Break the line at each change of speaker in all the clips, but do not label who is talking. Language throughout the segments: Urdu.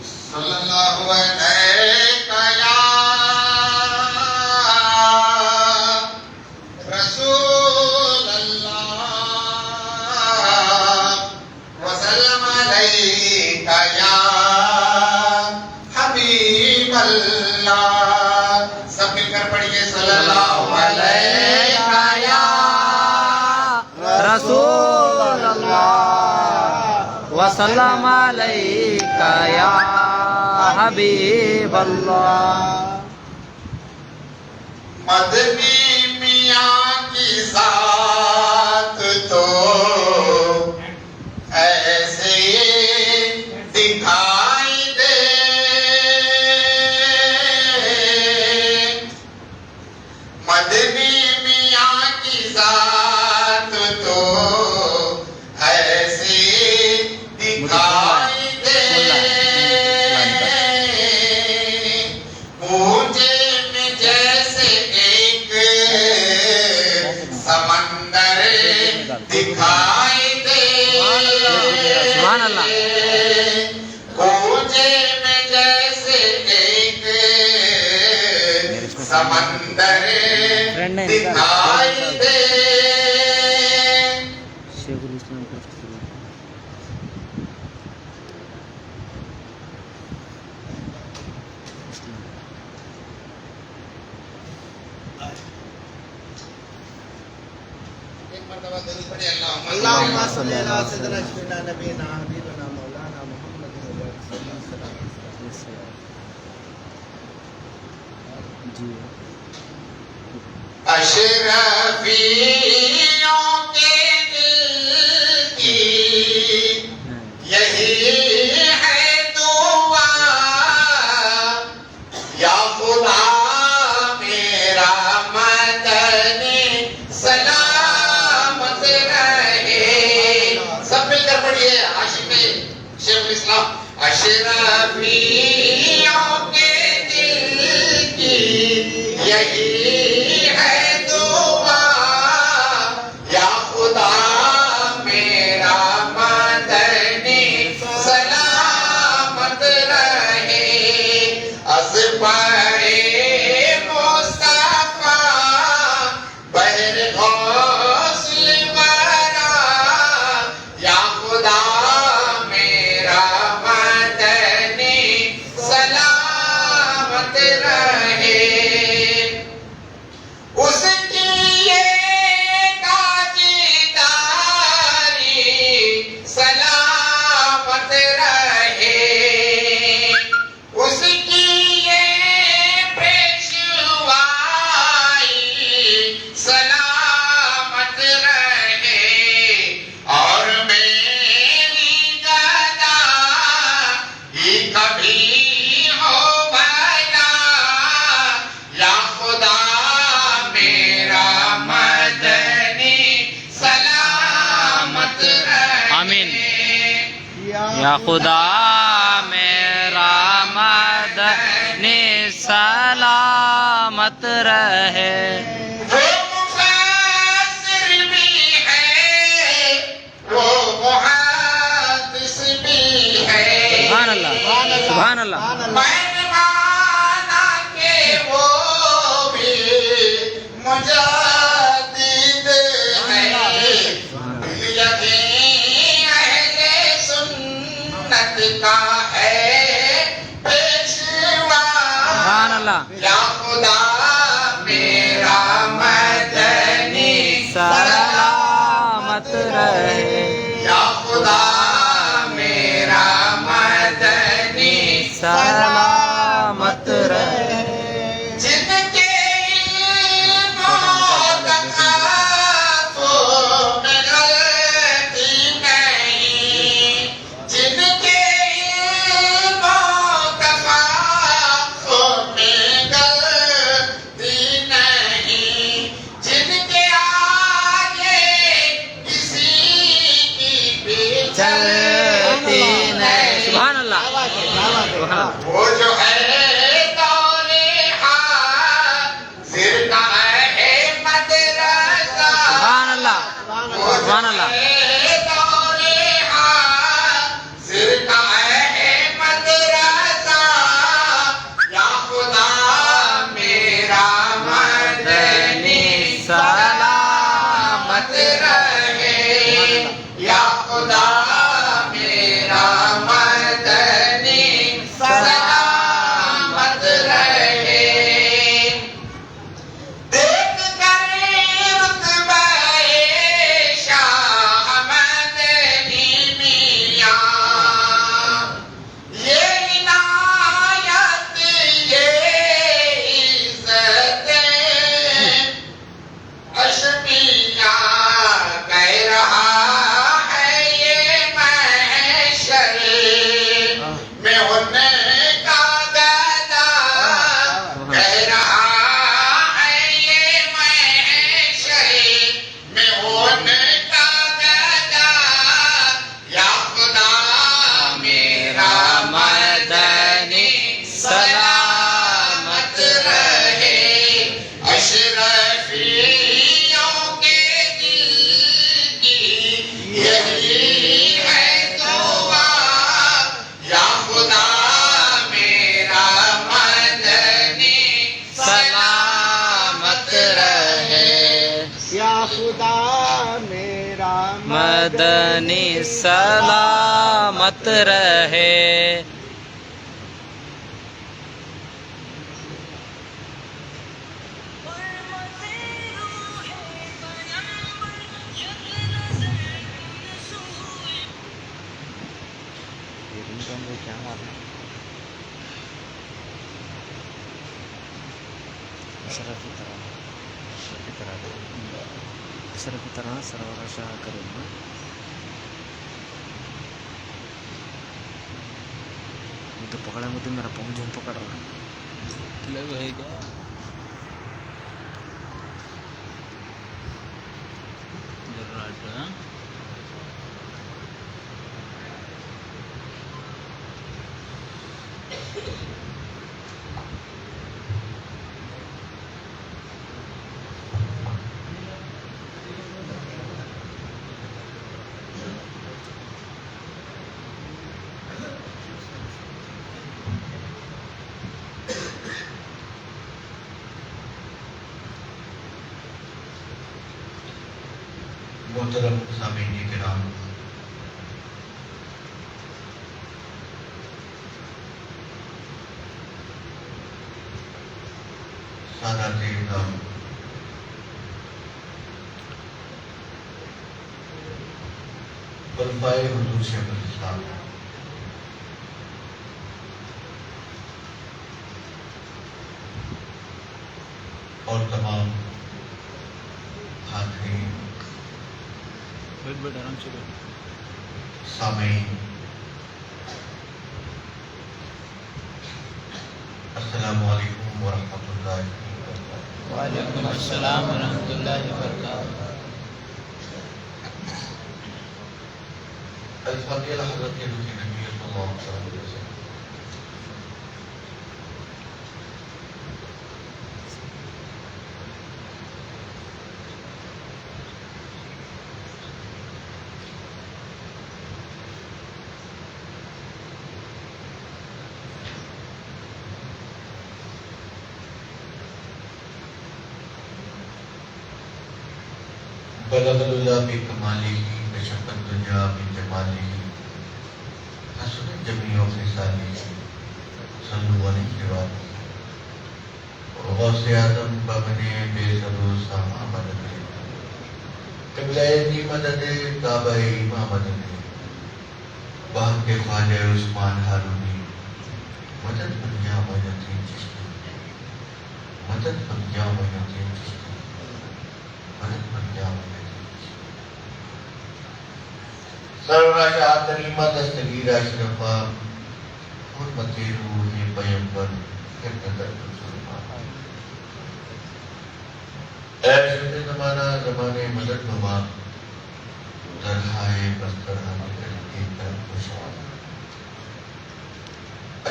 صلی اللہ علیہ یا رسول اللہ وسلم علیہ یا حبیب اللہ. سب مل کر پڑھیے صلی اللہ علیہ یا
رسول اللہ وسلم علیکہ یا حبیب اللہ.
مدنی میاں کی ذات تو ایسے دکھائی دے، مدنی میاں کی ذات تو ایسے دکھائی دے. مجھے میں جیسے ایک سمندر دکھائی دے،
سبحان اللہ.
مجھے میں جیسے ایک سمندر دکھائی دے.
شیخ الاسلام کا
اللہم
صلی اللہ علیہ سیدنا نبینا حبیبنا مولانا محمد صلی اللہ علیہ وسلم.
اشرفیوں کے دل کی یہی ہے دعا، یا خدا میرا مدنی سلامت رہے. سب مل کر پڑھیے عاشق شیخ الاسلام. اشرفیوں کے دل کی یہی ہے دعا، یا خدا میرا مدنی سلامت رہے. ازبر مصطفیٰ بہر غسل ورا، یا خدا میرا مدنی سلامت رہے. اس کی یہ تاجداری سلامت رہے، اس کی یہ پیشوائی سلامت رہے. اور میری گدائی کبھی ہو بھلا، یا خدا میرا مدنی سلامت رہے.
آمین. یا خدا میرا مدنی سلامت رہے.
وہ مفسر بھی ہے، وہ محدث بھی ہے،
سبحان اللہ. سبحان اللہ.
میں نے مانا کہ وہ بھی مجدد ہے. یقین اہل سنت کا ہے پیشوا،
سبحان اللہ.
یا خدا میرا مدنی
سلامت رہے.
یا خدا میرا مدنی
سلامت رہے.
جن کے علم و تکافؤ میں غلطی نہیں، جن کے علم و تکافؤ میں غلطی نہیں، جن کے آگے کسی کی بھی
چلتی نہیں. سبحان اللہ. سبحان اللہ.
وہ جو ہے دور حاضر کا ہے مدرسہ،
سبحان اللہ. سبحان اللہ.
دور حاضر کا ہے مدرسہ.
زندگانی سلامت رہے.
itu pokoknya mutu merah pengunjung pokoknya
محترم سامعین کرام، سادات اعظام، خلفائے حضور شیخ الاسلام، اور تمام حاضرین سامعین، السلام علیکم ورحمۃ اللہ وبرکاتہ۔
وعلیکم السلام ورحمۃ اللہ وبرکاتہ.
الفاتحہ حضرت نبی صلی اللہ علیہ وسلم۔ بلغ اللہ بکمالہ کشف الدنیا بجمالہ حسنت جمیع خصالہ صلوا علیہ وآلہ غوث اعظم بمن بے سرو ساما مدد قبلہ دی مدد کعبہ امام مدد باہر کے خواجہ عثمان ہارونی مدد بن جا معینالدین چشتی مدد بن جا معینالدین چشتی مدد بن جا معینالدین سروراشہ آتریمہ دستگیر اشرفہ حرمت روح پیمبر ارتدر مسلمان اے شد زمانہ زمانے مدد نما درہائے بستر ہمیں کرتے طرف خوشحال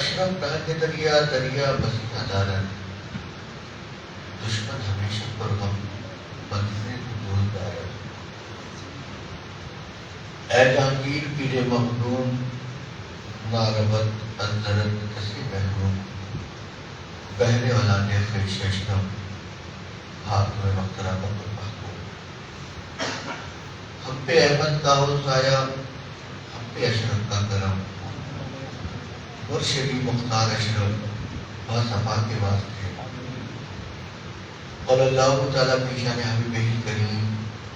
اشرف نہنگ دریا دریا بسیطہ دارن دشمن ہمیشہ پر غم بدنے دور دارن اے جہانگیر پیر مخدوم ناربت اندرت کسی محروم بہرے اولاد خیش اشرم ہاتھ میں مقترہ بطر محکوم ہم پہ احمد کا ہو سایہ ہم پہ اشرف کا کرم مرشدی مختار اشرف باصفا کے واسطے قول اللہ تعالیٰ فی شان حبیبہ الکریم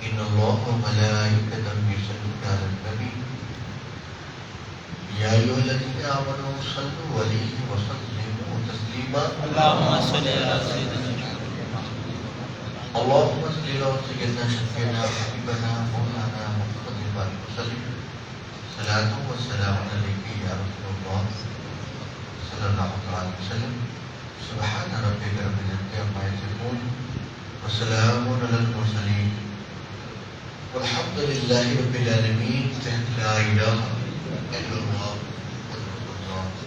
ان اللہ و ملائکۃ یصلون علی النبی یا ایھا الذین آمنوا صلوا علیہ وسلموا تسلیما
اللہم صلی علی سیدنا
اللہم صلی علی سیدنا شفیعنا حبیبنا مولانا محمد وسلم صلاۃ و سلام علیک یا رسول اللہ صلی اللہ علیہ وسلم سبحان ربک رب العزۃ عما یصفون وسلام علی المرسلین والحمد للہ رب العالمین لا الہ الا اللہ محمد رسول اللہ۔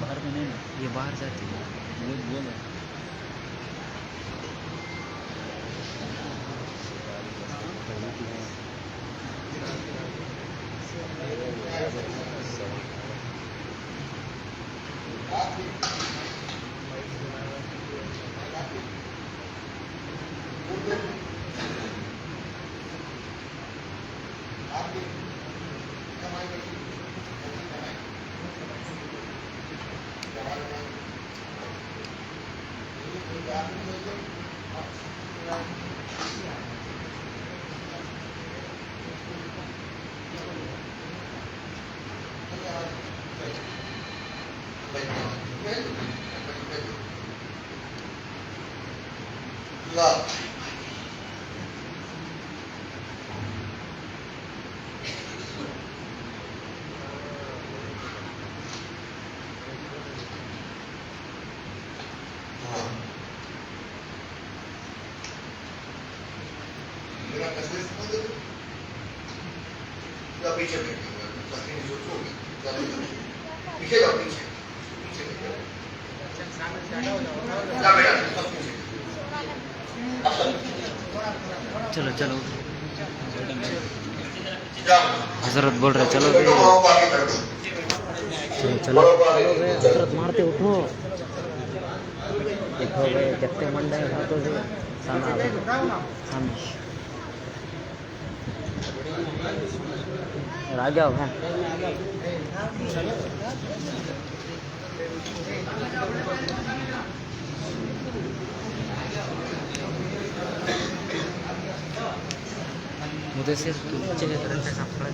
باہر میں نہیں
یہ باہر جاتی ہے
بولا
پیچھے پیچھے جاؤ پیچھے
چلو چلو
جاؤ
حضرت بول رہے چلو
بیٹھو بہت آگے بیٹھو
چلو چلو حضرت مارتے اٹھو دیکھو بھائی جتنے منڈے ہیں ہاتھوں سے سامنے سامنے آ گیا ہو مجھے سے نیچے کی طرف ایسا پڑا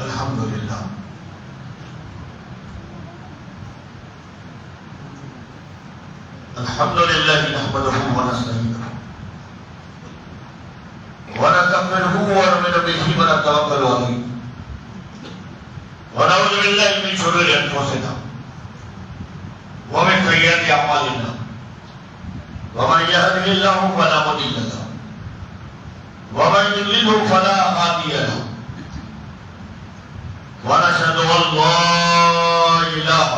الحمدللہ الحمدللہ نحمده ونستعینه ونستغفره ونؤمن به ونتوکل علیہ ونعوذ باللہ من شرور انفسنا ومن سیئات اعمالنا ومن يهده الله فلا مضل له ومن يضلل فلا هادي له ونشهد ان لا اله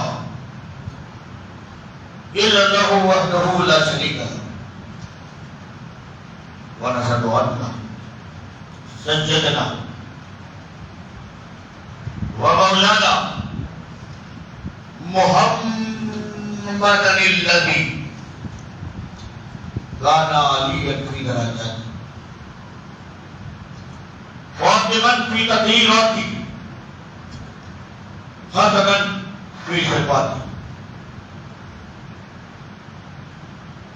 الا الله وحده لا شريك له ونشهد ان سيدنا ومولانا محمدا الذي كان عليا في درجاته فاطما في تطهيراته حسنا في صفاته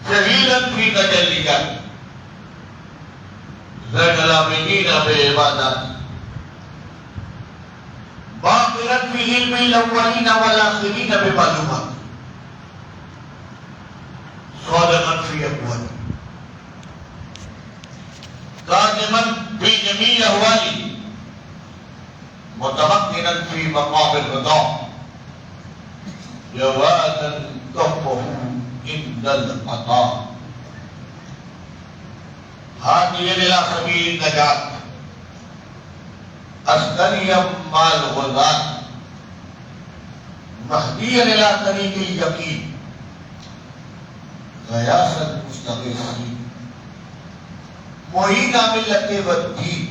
شهيدا في تجلياته زين العابدين بعباداته باقرا في علم الاولين والاخرين بمعلوماته صادقا في اقواله قادما في جميع احواله متمكنا في مقام الرضا جوادا كفه عند العطاء هاديا الى سبيل النجاة اسكنيا مع الغزاة مهديا الى طريق اليقين غياثا مستغيثين معين ملة والدين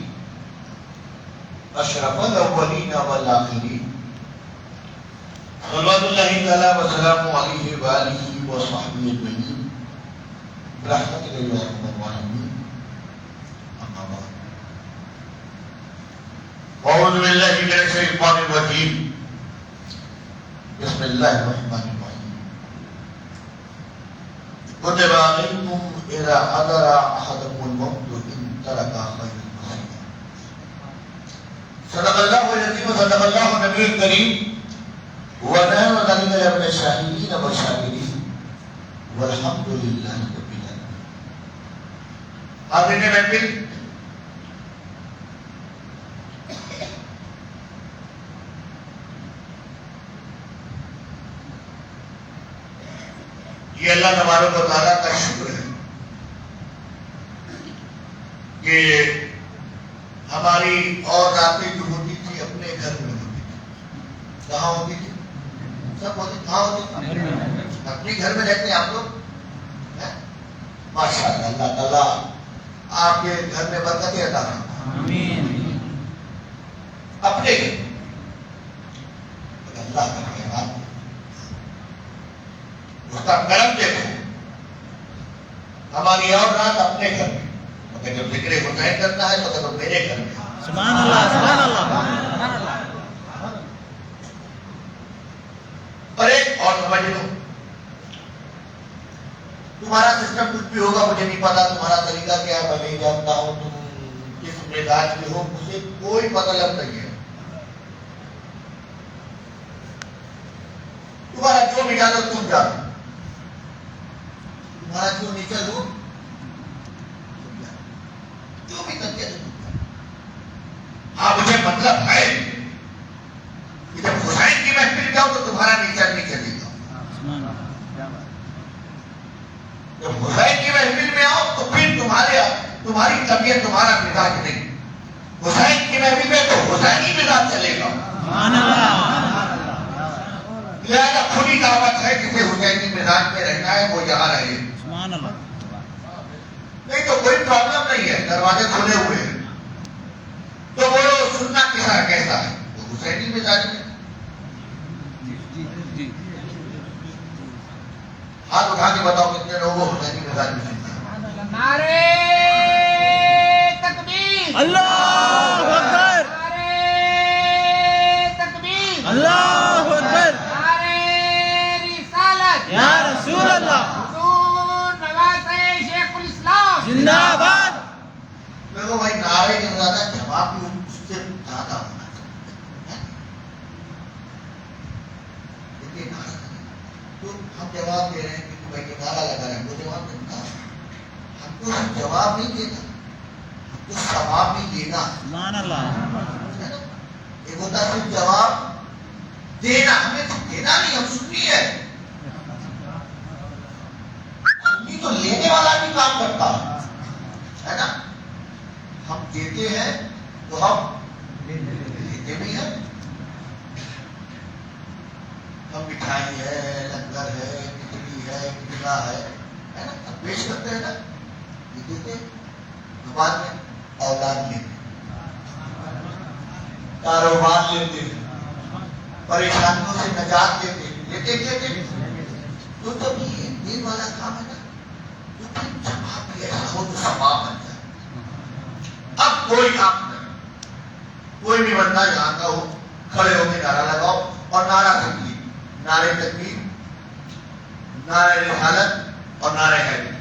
اشرف الاولین والآخرین صلوات اللہ تعالی وسلام علیہ وآلہ وصحبہ اجمعین برحمتک یا ارحم الراحمین اما بعد اعوذ باللہ من الشیطان الرجیم بسم اللہ الرحمن الرحیم کتب علیکم اذا حضر احدکم الموت ان ترک خیرا صدق اللہ العظیم صدق اللہ نبی الکریم ونحن ذلك من الشاهدين والشاكرين والحمد لله رب العالمين. حاضرین محفل، یہ اللہ تبارک و تعالیٰ کا شکر ہے کہ ہماری اور راتیں جو ہوتی تھی اپنے گھر میں ہوتی تھی. کہاں ہوتی تھی؟ سب ہوتی کہاں ہوتی تھی؟ اپنے گھر میں رہتے ہیں آپ لوگ. ماشاء اللہ, اللہ تعالیٰ آپ کے گھر میں برکتیں عطا فرمائے. اپنے گھر اللہ کا رحمت, اس کا کرم دیکھو. ہماری اور رات اپنے گھر میں, مگر جب ذکر حسین کرنا ہے تو کرو میرے گھر میں.
سبحان اللہ, سبحان اللہ.
اور ایک اور سمجھ لو, تمہارا سسٹم کچھ بھی ہوگا مجھے نہیں پتا, تمہارا طریقہ کیا میں نہیں جانتا ہوں, تم کس مزاج کے ہو مجھے کوئی مطلب نہیں ہے. تمہارا جو مزاج ہو تم جانو, تمہارا جو نیچر ہو جو بھی طبیعت ہو. ہاں مجھے مطلب ہے کہ جب حسین کی محفل جاؤ تو تمہارا نیچر نہیں چلے گا. جب حسین کی محفل میں آؤ تو پھر تمہاری طبیعت تمہارا مزاج نہیں. حسین کی محفل میں تو حسینی مزاج چلے گا. لہذا کھلی دعوت ہے جسے حسینی مزاج میں رہنا ہے وہ یہاں رہے. نہیں تو کوئی پرابلم نہیں ہے, دروازے کھلے ہوئے ہیں. تو بولو سننا کیسا ہے, وہ حسینی مزاج میں. ہاتھ اٹھا کے بتاؤ کتنے لوگوں کو حسینی مزاج میں سننا ہے.
نعرے تکبیر,
اللہ اکبر,
نعرے تکبیر,
اللہ اکبر,
نعرے رسالت,
یا رسول اللہ,
حضور نواز شیخ الاسلام
زندہ باد.
دیکھو بھائی, نعرے کے زیادہ جواب بھی اس سے زیادہ ہونا چاہیے. دیکھیے نعرہ تو ہم جواب دے رہے ہیں کہ بھائی یہ نعرہ لگا رہے ہیں, وہ جواب دیتا ہے. ہم کو جواب نہیں دینا, ہم کو ثواب بھی دینا.
سبحان اللہ.
ایک ہوتا ہے صرف جواب دینا, ہمیں دینا نہیں, ہم سننی ہے. سننی تو لینے والا بھی کام کرتا ہے نا. ہم دیتے ہیں تو ہم لیتے بھی ہیں. ہم مٹھائی ہے, لنگر ہے, کھچڑی ہے, کھچڑا ہے نا, ہم پیش کرتے ہیں نا, یہ دیتے ہیں. بعد میں اولاد لیتے ہیں, کاروبار لیتے ہیں, پریشانیوں سے نجات لیتے ہیں, لیتے تو جب یہ دین والا کام ہے نا تو پھر جواب بھی ایسا ہو تو ثواب بن جائے. اب کوئی آپ نہیں, کوئی بھی بندہ یہاں کا ہو کھڑے ہو کے نعرہ لگاؤ اور نعرہ سنیے. نعرے تکبیر, نعرے رسالت اور نعرے حیدر,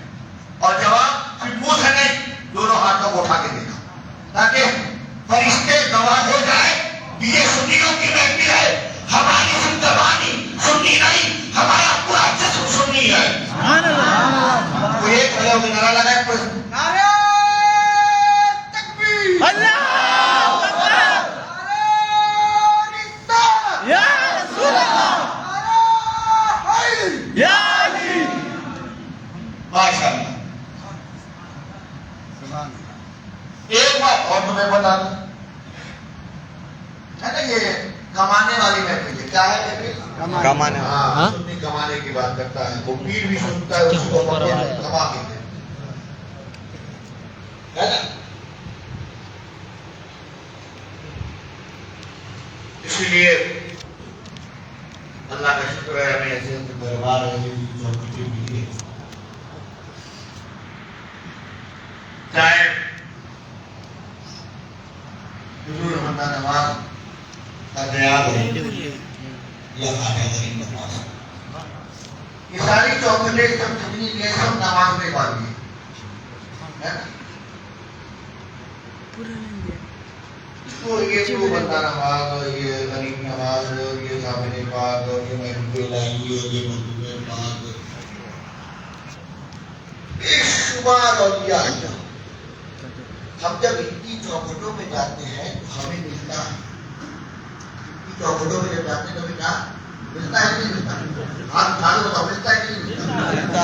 اور جواب صرف منہ سے نہیں, دونوں ہاتھوں کو اٹھا کے دینا تاکہ فرشتے گواہ ہو جائے کہ یہ سنیوں کی محفل ہے. ہماری صرف زبانی سننی نہیں, ہمارا پورا جسم سننی ہے.
سبحان اللہ.
تو ایک کھڑے ہو کے نعرہ لگائے,
نعرے تکبیر,
اللہ اکبر,
نعرے رسالت,
یا رسول اللہ,
نعرے حیدر.
یا علی.
ماشاء اللہ. ایک بات اور تمہیں بتا دوں, ہے نا یہ کمانے والی محفل ہے. کیا ہے محفل؟
کمانے.
ہاں, سنی کمانے کی بات کرتا ہے. وہ پیر بھی سنتا ہے, اس کو کما کے دے, ہے نا. اسی لیے اللہ کا شکر ہے ہمیں ایسے دربار ایسے چوکٹی ملی ہے. چاہے حضور رمضان نماز کا دیاب ہے یا خانے غریب نماز, یہ ساری چوکٹیں سب جتنی یہ سب نماز میں باندھی ہے نا. تو یہ تو بندہ نماز اور یہ غریب نماز اور یہ صابر پاک اور یہ محبوب الہی اور یہ محبوب پاک, بے شمار اولیاء اللہ. ہم جب اتنی چوکھٹوں میں جاتے ہیں تو ہمیں ملتا ہے. اتنی چوکھٹوں میں جب جاتے ہیں تو ہمیں کیا ملتا ہے, نہیں ملتا؟ ہاتھ اٹھا دو تو ملتا ہے, نہیں ملتا؟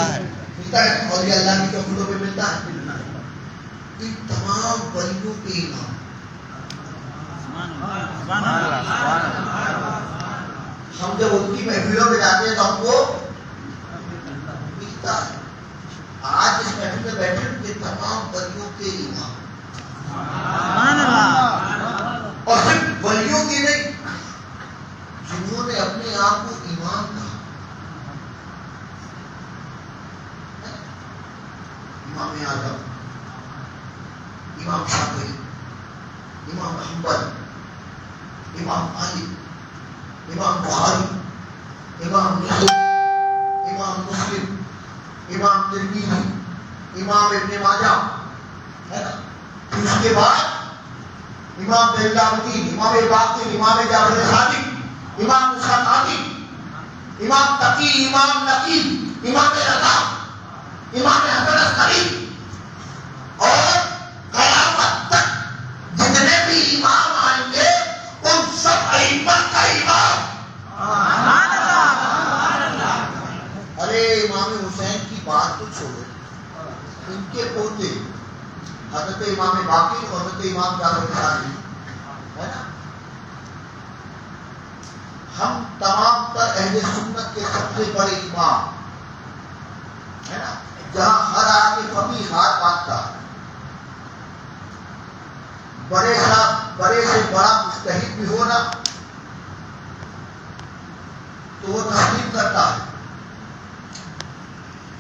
ملتا ہے اولیاء اللہ کی چوکھٹوں پہ ملتا ہے. ان تمام ولیوں کے امام ہم جب ان کی محفلوں میں جاتے ہیں تو ہم کو ملتا ہے. آج اس محفل میں بیٹھے ان کے تمام ولیوں کے امام اور صرف ولیوں کے نہیں جنہوں نے اپنے آپ کو ایمان کہا. امام اعظم، امام شافعی، امام حنبل، امام مالک، امام بخاری، امام مسلم، امام ترمذی، امام ابن ماجہ، ہے نا. پھر اس کے بعد امام الدین، امام باقر، امام جعفر صادق، امام موسیٰ کاظم، امام تقی، امام نقی، امام رضا، امام حسن عسکری، اور قیامت تک جتنے بھی امام آئیں گے ان سب ائمت کا امام. ارے امام حسین کی بات تو چھوڑو، ان کے پوتے حضرت امام باقر اور حضرت امام جعفر صادق، ہے نا. ہم تمام تر اہل سنت کے سب سے بڑے امام، ہے نا. جہاں ہر آدمی فقیہ ہاتھ باندھتا، بڑے سے بڑا مجتہد بھی ہونا تو وہ تسلیم کرتا ہے.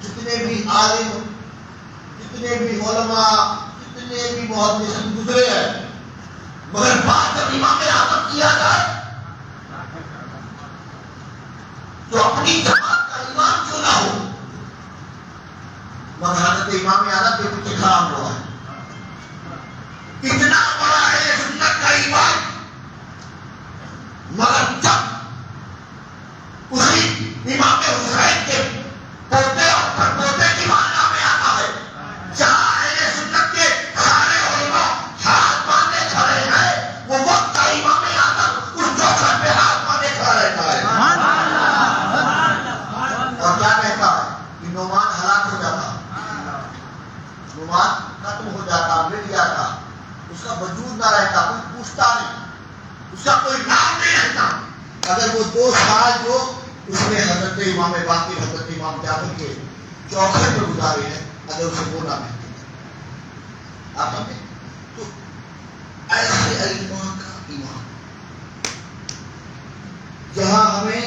جتنے بھی عالم، جتنے بھی علماء، جتنے بھی محدثین گزرے ہیں، مگر بات جب امام اعظم کیا جائے تو اپنی جماعت کا امام کیوں نہ ہو، مگر حضرت امام اعظم کے پیچھے کھڑا ہوا ہے. اتنا بڑا ہے سنت کا امام، مگر جب اسی امام حسین کے پوتے اور پڑپوتے کی مانا میں آتا ہے، جہاں اہل سنت کے سارے علماء ہاتھ باندھے کھڑے ہیں، وہ وقت کا امام اعظم اس چوکھٹ پہ ہاتھ باندھے کھڑا رہتا ہے. اور کیا کہتا ہے کہ نعمان ہلاک ہو جاتا، نعمان ختم ہو جاتا، مٹ جاتا، اس کا وجود نہ رہتا، کوئی پوچھتا نہیں، اس کا کوئی نام نہیں رہتا، اگر وہ 2 سال جو اس نے حضرت امام باقر، حضرت امام جعفر کے چوکھٹ میں گزارے ہیں، اگر اسے بولا نہیں. آپ سمجھے؟ تو ایسے ائمہ کا امام جہاں ہمیں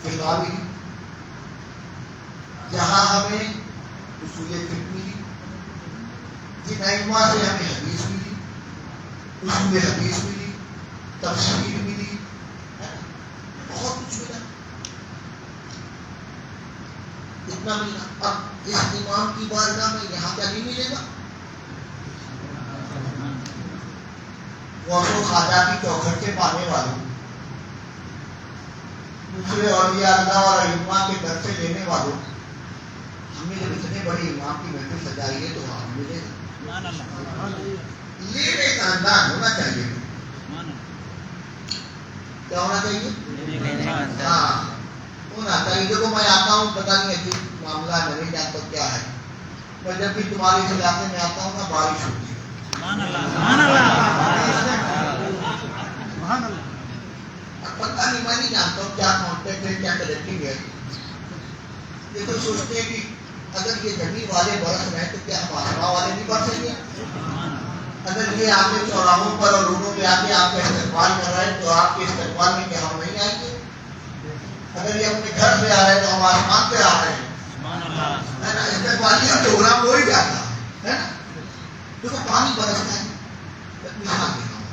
فقہ ملی، جہاں ہمیں اصول فقہ ملی، جن ائمہ سے ہمیں حدیث ملی، اصول حدیث ملی، تفسیر ملی، بہت کچھ ملا. اتنا ملا. اب اس امام کی بارگاہ میں یہاں کیا نہیں ملے گا؟ غوث و خواجہ کی چوکھٹ کے پانے والوں، دوسرے اولیاء اللہ اور ائمہ کے در سے لینے والوں، ہم نے جب اتنے بڑے امام کی محفل سجائی ہے تو وہاں ملے گا. لینے کا انداز ہونا چاہیے. کیا ہونا چاہیے؟ ہاں ہونا چاہیے. دیکھو میں آتا ہوں، پتہ نہیں عجیب معاملہ نہیں جانتا کیا ہے، میں جب بھی تمہارے اس علاقے میں آتا ہوں نا بارش ہوتی ہے. پتہ نہیں، میں نہیں جانتا ہوں کیا کانٹیکٹ ہے، کیا کنیکٹنگ ہے. یہ تو سوچتے ہیں کہ اگر یہ زمین والے برس رہے ہیں تو کیا ہم آسمان والے نہیں برسیں گے؟ اگر یہ آپ کے چوراہوں پر اور روڈوں پہ آ کے آپ کا استقبال کر رہے ہیں تو آپ کے استقبال میں کیا ہم نہیں آئیں گے؟ اگر یہ اپنے گھر سے آ رہے ہیں تو ہم آسمان پہ آ رہے ہیں، ہے نا. استقبالی کا پروگرام ہو ہی جاتا ہے نا. دیکھو پانی برستا ہے، مثال دیتا ہوں.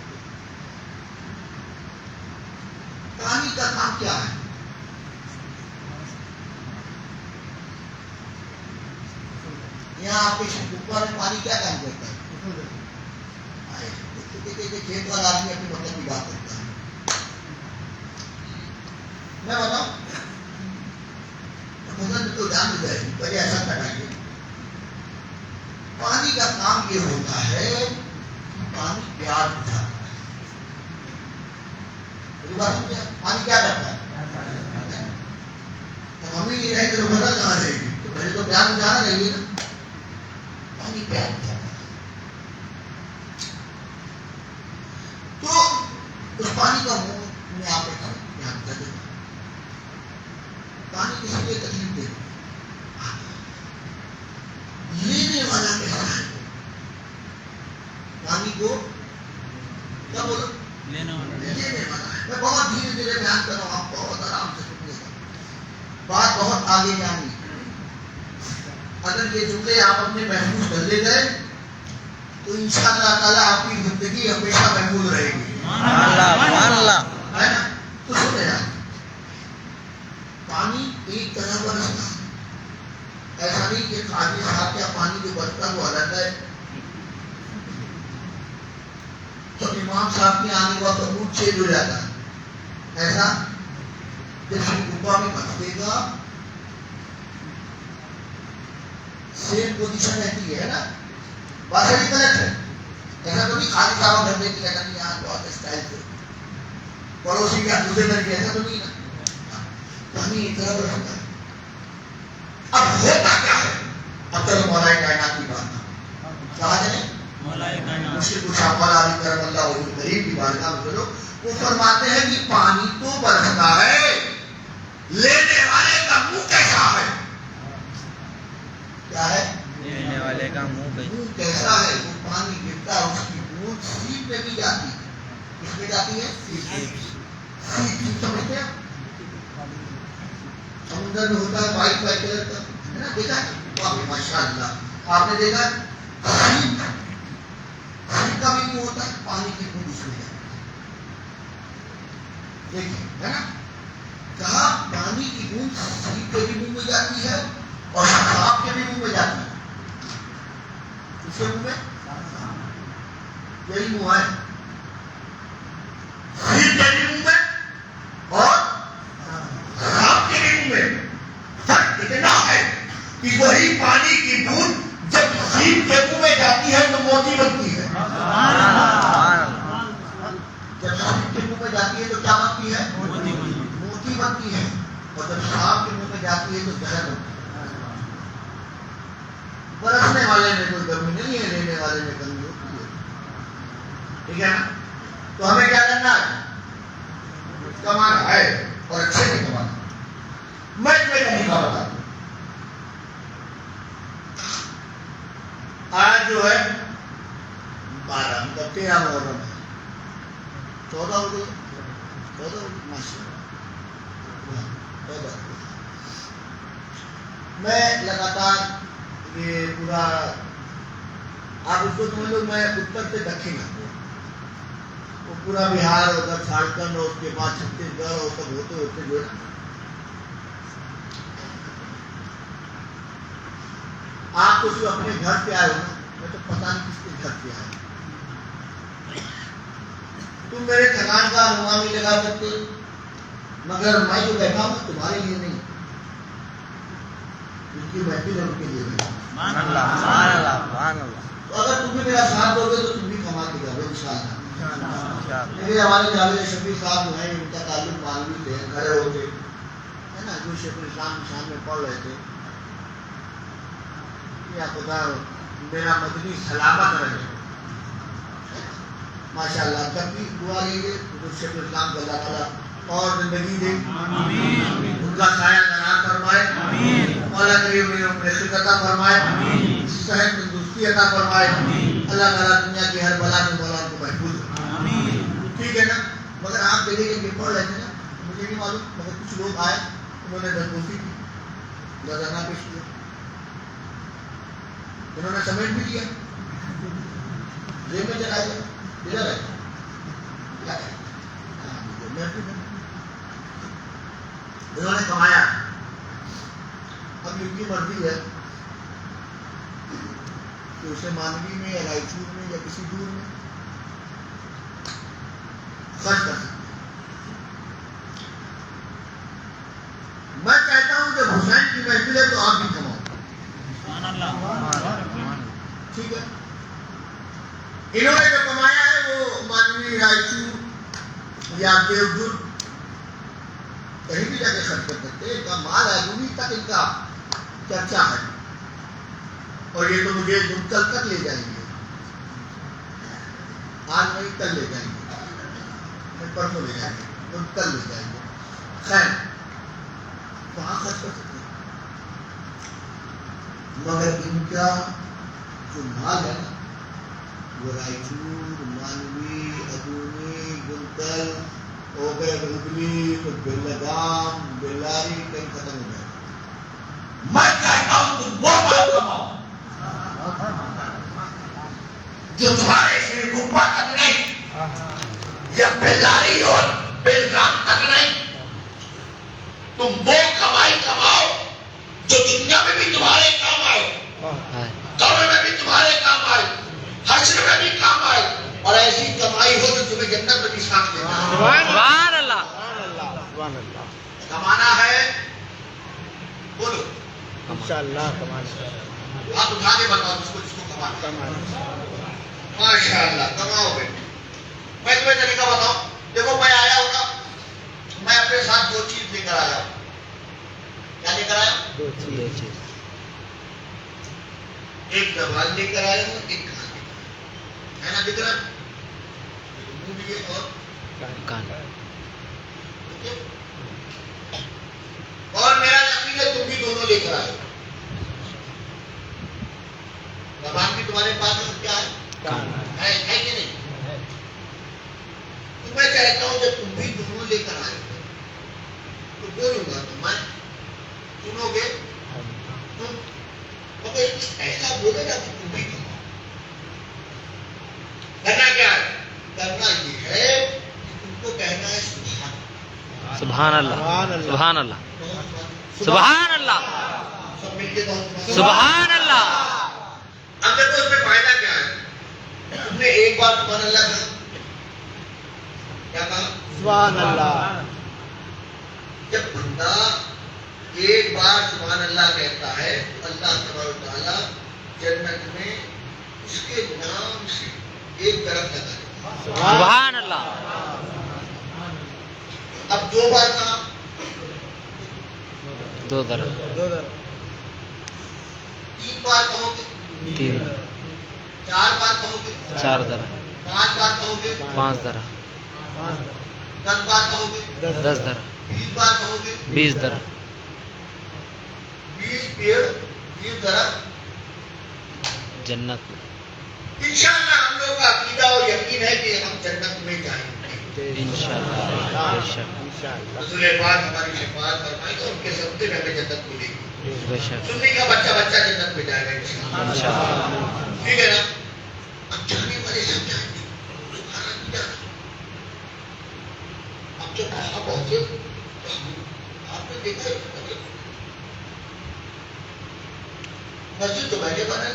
پانی کا کام کیا ہے؟ یہاں آپ کے اوپر پانی کیا کام کرتا ہے؟ کھیت والا آدمی اپنی مطلب کی بات کرتا ہے. میں بتاؤں تو جان جائے پہلے ایسا کرائیے. پانی کا کام یہ ہوتا ہے کہ پانی پیاس بجھاتا ہے. پانی کیا کرتا ہے؟ ہم ہی نہیں رہے تو بدل کہاں رہے گی؟ پہلے تو پیار بجھانا چاہیے نا. پانی پیار بجھانا. تو اس پانی کا منہ میں آپ کو بیان کر دیں. پانی کسی لیے تکلیف دے لینے والا کیسا ہے؟ پانی کو کیا بولو؟ لینے والا ہے. میں بہت دھیرے دھیرے بیان کر رہا ہوں, آپ بہت آرام سے سنیے گا. بات بہت آگے جانی ہے. اگر یہ جملے آپ اپنے محفوظ کر لے گئے تو انشاءاللہ تعالیٰ آپ کی زندگی ہمیشہ محفوظ رہے گی. ہے نا؟ تو سنے آپ, پانی ایک طرح برستا. ایسا نہیں کہ قاضی صاحب کیا پانی جو برستا وہ الگ ہے. تو امام صاحب کے آنے کا تو موڈ چینج ہو جاتا ہے. ایسا جیسے ڈبا میں بس دے گا سیم پوزیشن رہتی ہے نا. بات ہی غلط ہے. ایسا تو نہیں خالی صاحب گھر میں کیا کرنی یہاں بہت اسٹائل سے پڑوسی کا دوسرے گھر کے, ایسا تو نہیں نا. پانی ایک طرح برستا ہے. اب ہوتا کیا ہے؟ اب چلو مولا کائنات کی بات کہا جائے مشکل کچھ مولا علی کرم اللہ وجہ کریم کی بارگاہ میں چلو. وہ فرماتے ہیں کہ پانی تو برستا ہے, لینے والے کا منہ کیسا ہے؟ کیا ہے؟
لینے والے کا منہ
کیسا ہے؟ وہ پانی گرتا ہے, اس کی بوند سیپ میں بھی جاتی ہے. کس میں جاتی ہے؟ سیپ سمجھتے ہیں؟ سمندر میں ہوتا ہے وائٹ وائٹ کلر کا, ہے نا, دیکھا ہے ماشاء اللہ آپ نے دیکھا. سیپ کا بھی منہ ہوتا ہے, پانی کی بوند اس میں جاتی ہے. دیکھیے ہے نا, کہا پانی کی بوند سیپ کے بھی منہ میں جاتی ہے اور سانپ کے بھی منہ میں جاتی ہے. اس کے منہ میں یہی منہ ہے, سیپ کے بھی منہ میں اور سانپ کے بھی منہ میں. فرق اتنا ہے کہ وہی پانی کی بوند جب سیپ کے منہ میں جاتی ہے تو موتی بنتی ہے. جب سیپ کے منہ میں جاتی ہے تو کیا بنتی ہے؟ موتی بنتی ہے. اور جب سانپ کے منہ میں جاتی ہے تو زہر بنتی ہے. برسنے والے میں کوئی کمی نہیں ہے, لینے والے میں کمی ہوتی ہے. ٹھیک ہے نا. تو ہمیں کیا کرنا ہے؟ کمانا ہے اور اچھے سے کمانا. میں تمہیں کہیں کا بتا دوں, آج جو ہے 12 مطلب 13 محرم ہے, 14 ہو گئی, 14 ماشاء اللہ. میں لگاتار یہ پورا آپ اس کو سمجھ لو, میں اتر سے دکھن آتا ہوں, وہ پورا بہار ادھر جھارکھنڈ اور اس کے بعد چھتیس گڑھ اور سب ہوتے ہوتے جو ہے آپ تو صرف اپنے گھر پہ آئے ہو نا. میں تو پتہ نہیں کس کے گھر پہ آئے. تم میرے تھکان کا انومان نہیں لگا سکتے, مگر میں جو بیٹھا ہوں تمہارے لیے نہیں, ان کی محفل ہے ان کے لیے بیٹھا. تو اگر تم بھی میرا ساتھ دو گے تو تم بھی کما کے جاؤ انشاءاللہ. میرے ہمارے جاوید شفیع صاحب جو ہیں ان کا تعلق مولوی سے کھڑے ہوتے ہے نا, جو شیخ الاسلام کی شان میں پڑھ رہے تھے. یا خدا میرا مدنی سلامت رہے ماشاء اللہ. تب بھی دعا لیجیے تو شیخ الاسلام کو اللہ تعالیٰ اور زندگی دے, ان کا سایہ دراز فرمائے, مولا کریم انہیں اپنے خیر عطا فرمائے, صحت تندرستی عطا فرمائے. اللہ تعالیٰ دنیا کی ہر بلا سے مولا ان کو محفوظ رکھے. ٹھیک ہے نا. مگر آپ دیکھیں کہ یہ پڑھ رہے تھے نا, مجھے نہیں معلوم, مگر کچھ لوگ آئے, انہوں نے درگوشی کی, نذرانہ پیش کیا, انہوں نے سمیٹ بھی دیا, جیب میں چلا گیا. ادھر ہے انہوں نے کمایا. اب ان کی مرضی ہے کہ اسے مانوی میں یا رائچور میں یا کسی دور میں خرچ کر سکتے. میں کہتا ہوں کہ حسین کی محفل ہے تو آپ بھی کماؤ. ٹھیک ہے. انہوں نے جو کمایا ہے وہ مانوی, رائچور یا دیوبند کہیں بھی جا کے خرچ کر سکتے. ان کا مال ہے, دنیا تک ان کا چرچا ہے اور یہ تو مجھے کل تک لے جائیں گے، آج نہیں کل لے جائیں گے، پرسوں لے جائیں گے، کل لے جائیں گے، خیر کہاں خرچ کر سکتے ہیں؟ مگر ان کا جو مال ہے نا وہ رائچور، مانوی، ادونی، گنتل، اوگر، ہگلی، بلگام، بیلاری کہیں ختم ہو جائے. میں چاہتا ہوں تم وہ مال کماؤ جو تمہارے شری گمبا تک نہیں یا بیلاری اور بیلگام تک نہیں. تم وہ کمائی کماؤ جو دنیا میں بھی تمہارے کام آئے، قبر میں بھی تمہارے کام آئے، حشر میں بھی کام آئے، اور ایسی کمائی ہو جو تمہیں جنت میں بھی ساتھ لے جائے.
سبحان اللہ.
کمانا ہے بولو
انشاءاللہ
آپ اٹھا کے بتاؤ جس کو کمانا ہے. ماشاءاللہ کماؤ بیٹے. میں تمہیں طریقہ بتاؤں. دیکھو میں آیا ہوں نا، میں اپنے ساتھ 2 چیز لے کر آیا ہوں. کیا لے کر آیا ہوں؟
2 چیز.
ایک زبان لے کر آیا ہوں، ایک کان لے کر آیا ہوں. ہے نا دکھ رہا ہے؟ منہ بھی ہے اور
کان.
اور میرا یقین ہے تم بھی دونوں لے کر آئے. زبان بھی تمہارے پاس ہے، کیا ہے؟
کان.
ہے کہ نہیں؟ تو میں کہتا ہوں جب تم بھی دونوں لے کر آئے تو بولوں گا تو میں سنو گے تم، مگر ایسا بولے گا کہ تم بھی کماؤ. کرنا کیا ہے؟ کرنا یہ ہے کہ تم کو کہنا ہے
سبحان اللہ. سبحان اللہ. سبحان اللہ.
سب مل کے تو
سبحان اللہ.
اب دیکھو اس میں فائدہ کیا ہے؟ تم نے ایک بار سبحان اللہ کہا، کیا کہا؟
سبحان اللہ.
جب بندہ ایک بار سبحان اللہ کہتا ہے تو اللہ تبارک و تعالیٰ جنت میں اس کے نام سے ایک طرف لگا دیتا ہے.
سبحان اللہ.
اب 2 بار کہا،
2 طرف.
3 بار کہو گے،
3.
4 بار کہو گے،
4 طرف.
5 بار کہو گے،
5 طرف.
10 بار کہو گے،
10 طرف.
20 بار کہو گے،
20 طرف.
20 پیڑ 20 درخت.
جنت میں.
انشاءاللہ ہم لوگ کا عقیدہ اور یقین ہے کہ ہم جنت میں جائیں گے.
انشاءاللہ.
رسول پاک ہماری شفاعت فرمائے گا، ان کے صدقے میں ہمیں جنت ملے گی.
بے شک.
سننے کا بچہ جنت میں جائے گا انشاءاللہ.
انشاءاللہ.
ٹھیک ہے نا؟ اب جانے والے سب جائیں گے، سبحان نہیں جانا. اب جب وہاں پہنچے آپ نے دیکھا مسجد تو بیٹھے بنا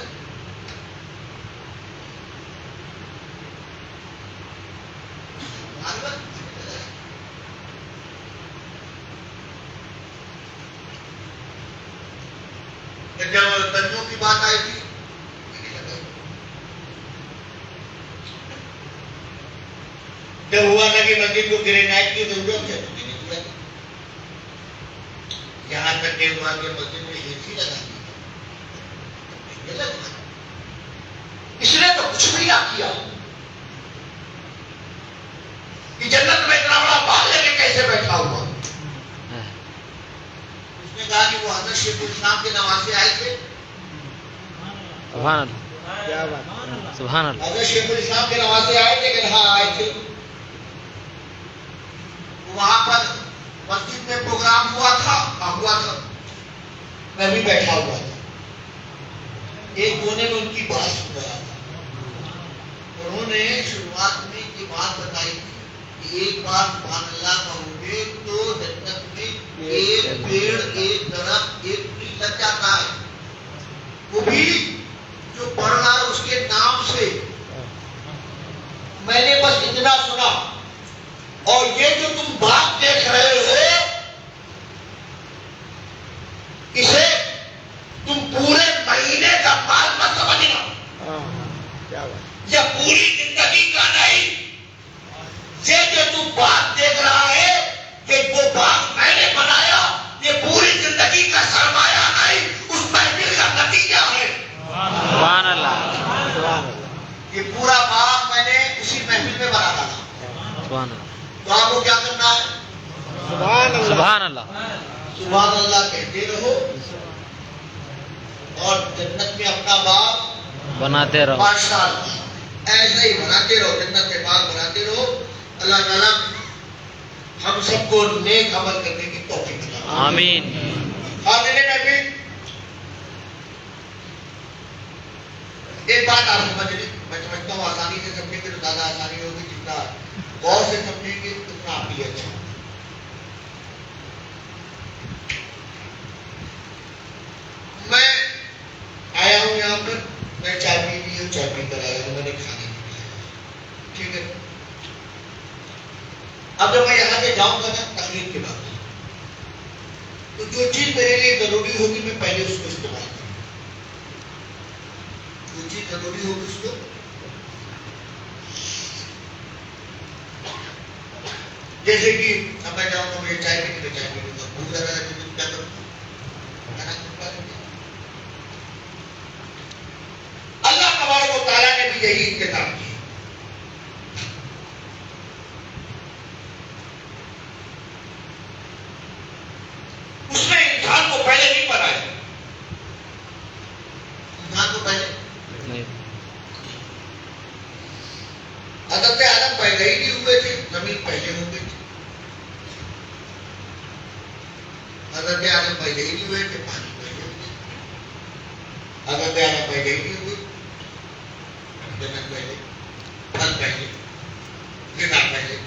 جب تنجوں کی بات آئی تھی جب ہوا تھا کہ مسجد کو گرینائٹ کی ضرورت ہے یہاں تک کہ ہوا کہ مسجد میں اے سی لگا دی. اس نے تو کچھ بھی نہ کیا کہ جنت میں اتنا بڑا بال لے کے کیسے بیٹھا ہوا. اس نے کہا کہ وہ حضرت شیخ الاسلام کے نواسے آئے تھے.
سبحان اللہ. کیا بات. سبحان اللہ.
حضرت شیخ الاسلام کے نواسے آئے تھے کہ ہاں آئے تھے. وہاں پر مسجد میں پروگرام ہوا تھا میں بھی بیٹھا ہوا تھا. ایک کونے میں ان کی بات سن رہا تھا. انہوں نے شروعات میں یہ بات بتائی تھی کہ ایک بار سبحان اللہ کہوں گے تو جنت میں ایک پیڑ ایک درخت ایک پھول لگ جاتا ہے، وہ بھی جو پڑھ رہا ہے اس کے نام سے. میں نے بس اتنا سنا. اور یہ جو تم بات دیکھ رہے ہو اسے تم پورے مہینے کا مال مت سمجھنا یا پوری زندگی کا نہیں. یہ جو تم بات دیکھ رہا ہے کہ وہ باغ میں نے بنایا، یہ پوری زندگی کا سرمایہ نہیں، اس
سبحان اللہ.
سبحان اللہ کہتے رہو اور جنت میں اپنا باغ
بناتے رہو.
ماشاءاللہ ایسا ہی بناتے رہو، جنت میں باغ بناتے رہو. اللہ تعالیٰ ہم سب کو نیک عمل کرنے کی توفیق عطا فرمائے.
آمین.
حاضرین محفل، ایک بات آپ سمجھ لیں، میں سمجھتا ہوں آسانی سے سمجھیں گے تو زیادہ آسانی ہوگی، جتنا غور سے سمجھیں گے اتنا آپ ہی اچھا. میں آیا ہوں یہاں پر، میں چائے پی لی ہوں، چائے پی کر آیا ہوں، میں نے کھانا نہیں کھایا. ٹھیک ہے، اب جب میں یہاں سے جاؤں گا نا تقریر کے بعد، تو جو چیز میرے لیے ضروری ہوگی میں پہلے اس کو استعمال کروں. جو چیز ضروری ہوگی اس کو جیسے کہ اب میں جاؤں گا مجھے چائے پینی تو چائے پی لوں گا، بھوک زیادہ لگے تو کیا کروں گا؟ کھانا کھا لوں گا. اللہ تبارک و تعالیٰ نے بھی یہی انتظام کیا. اس نے انسان کو پہلے نہیں بنایا. انسان کو پہلے حضرت آدم پہلے ہی نہیں ہوئے تھے، زمین پہلے ہو گئی تھی. حضرت آدم پہلے ہی نہیں ہوئے تھے، پانی پہلے ہو گئی. حضرت آدم پہلے ہی نہیں ہوئے، جنت پہلے، پھل پہلے، غذا پہلے.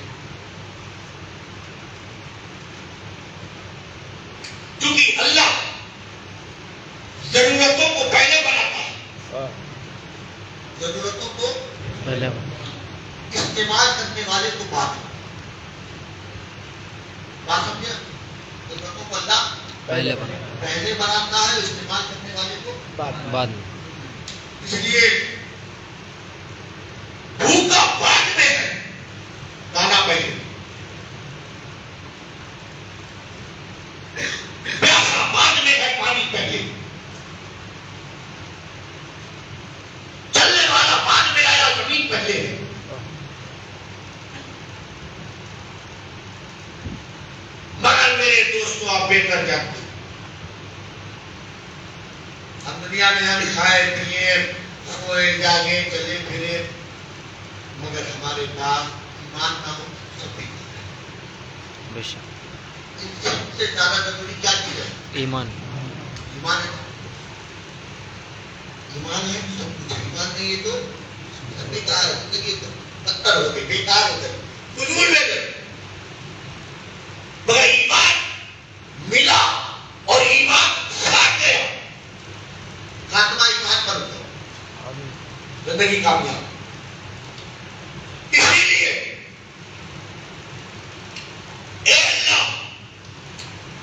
کیونکہ اللہ ضرورتوں کو پہلے بناتا ہے، ضرورتوں کو
پہلے
استعمال کرنے والے کو بعد میں. بات سمجھا؟ ضرورتوں کو اللہ
پہلے
بناتا ہے، استعمال کرنے والے کو
بعد میں.
اس لیے بھوکا بعد میں ہے، کھانا پہلے. پیاسا بعد میں ہے، پانی پہلے. چلنے والا بعد میں آیا، زمین پہلے ہے. مگر میرے دوستوں آپ بہتر جانتے ہیں، ہم دنیا میں ہم کھائے پیے سوئے جاگے چلے پھرے، مگر ہمارے پاس ایمان نہ ہو سب بھی.
بے شک
سب سے زیادہ ضروری کیا چیز ہے؟
ایمان.
ایمان ہے. ایمان ہے سب کچھ. ایمان نہیں ہے تو سب بیکار ہے. زندگی تو پتھر ہو گئی، بیکار ہو گئی، فضول لے گئے. مگر ایمان ملا اور ایمان ساتھ گیا. خاتمہ ایمان پر ہوتا، زندگی کامیاب. اسی لیے اے اللہ،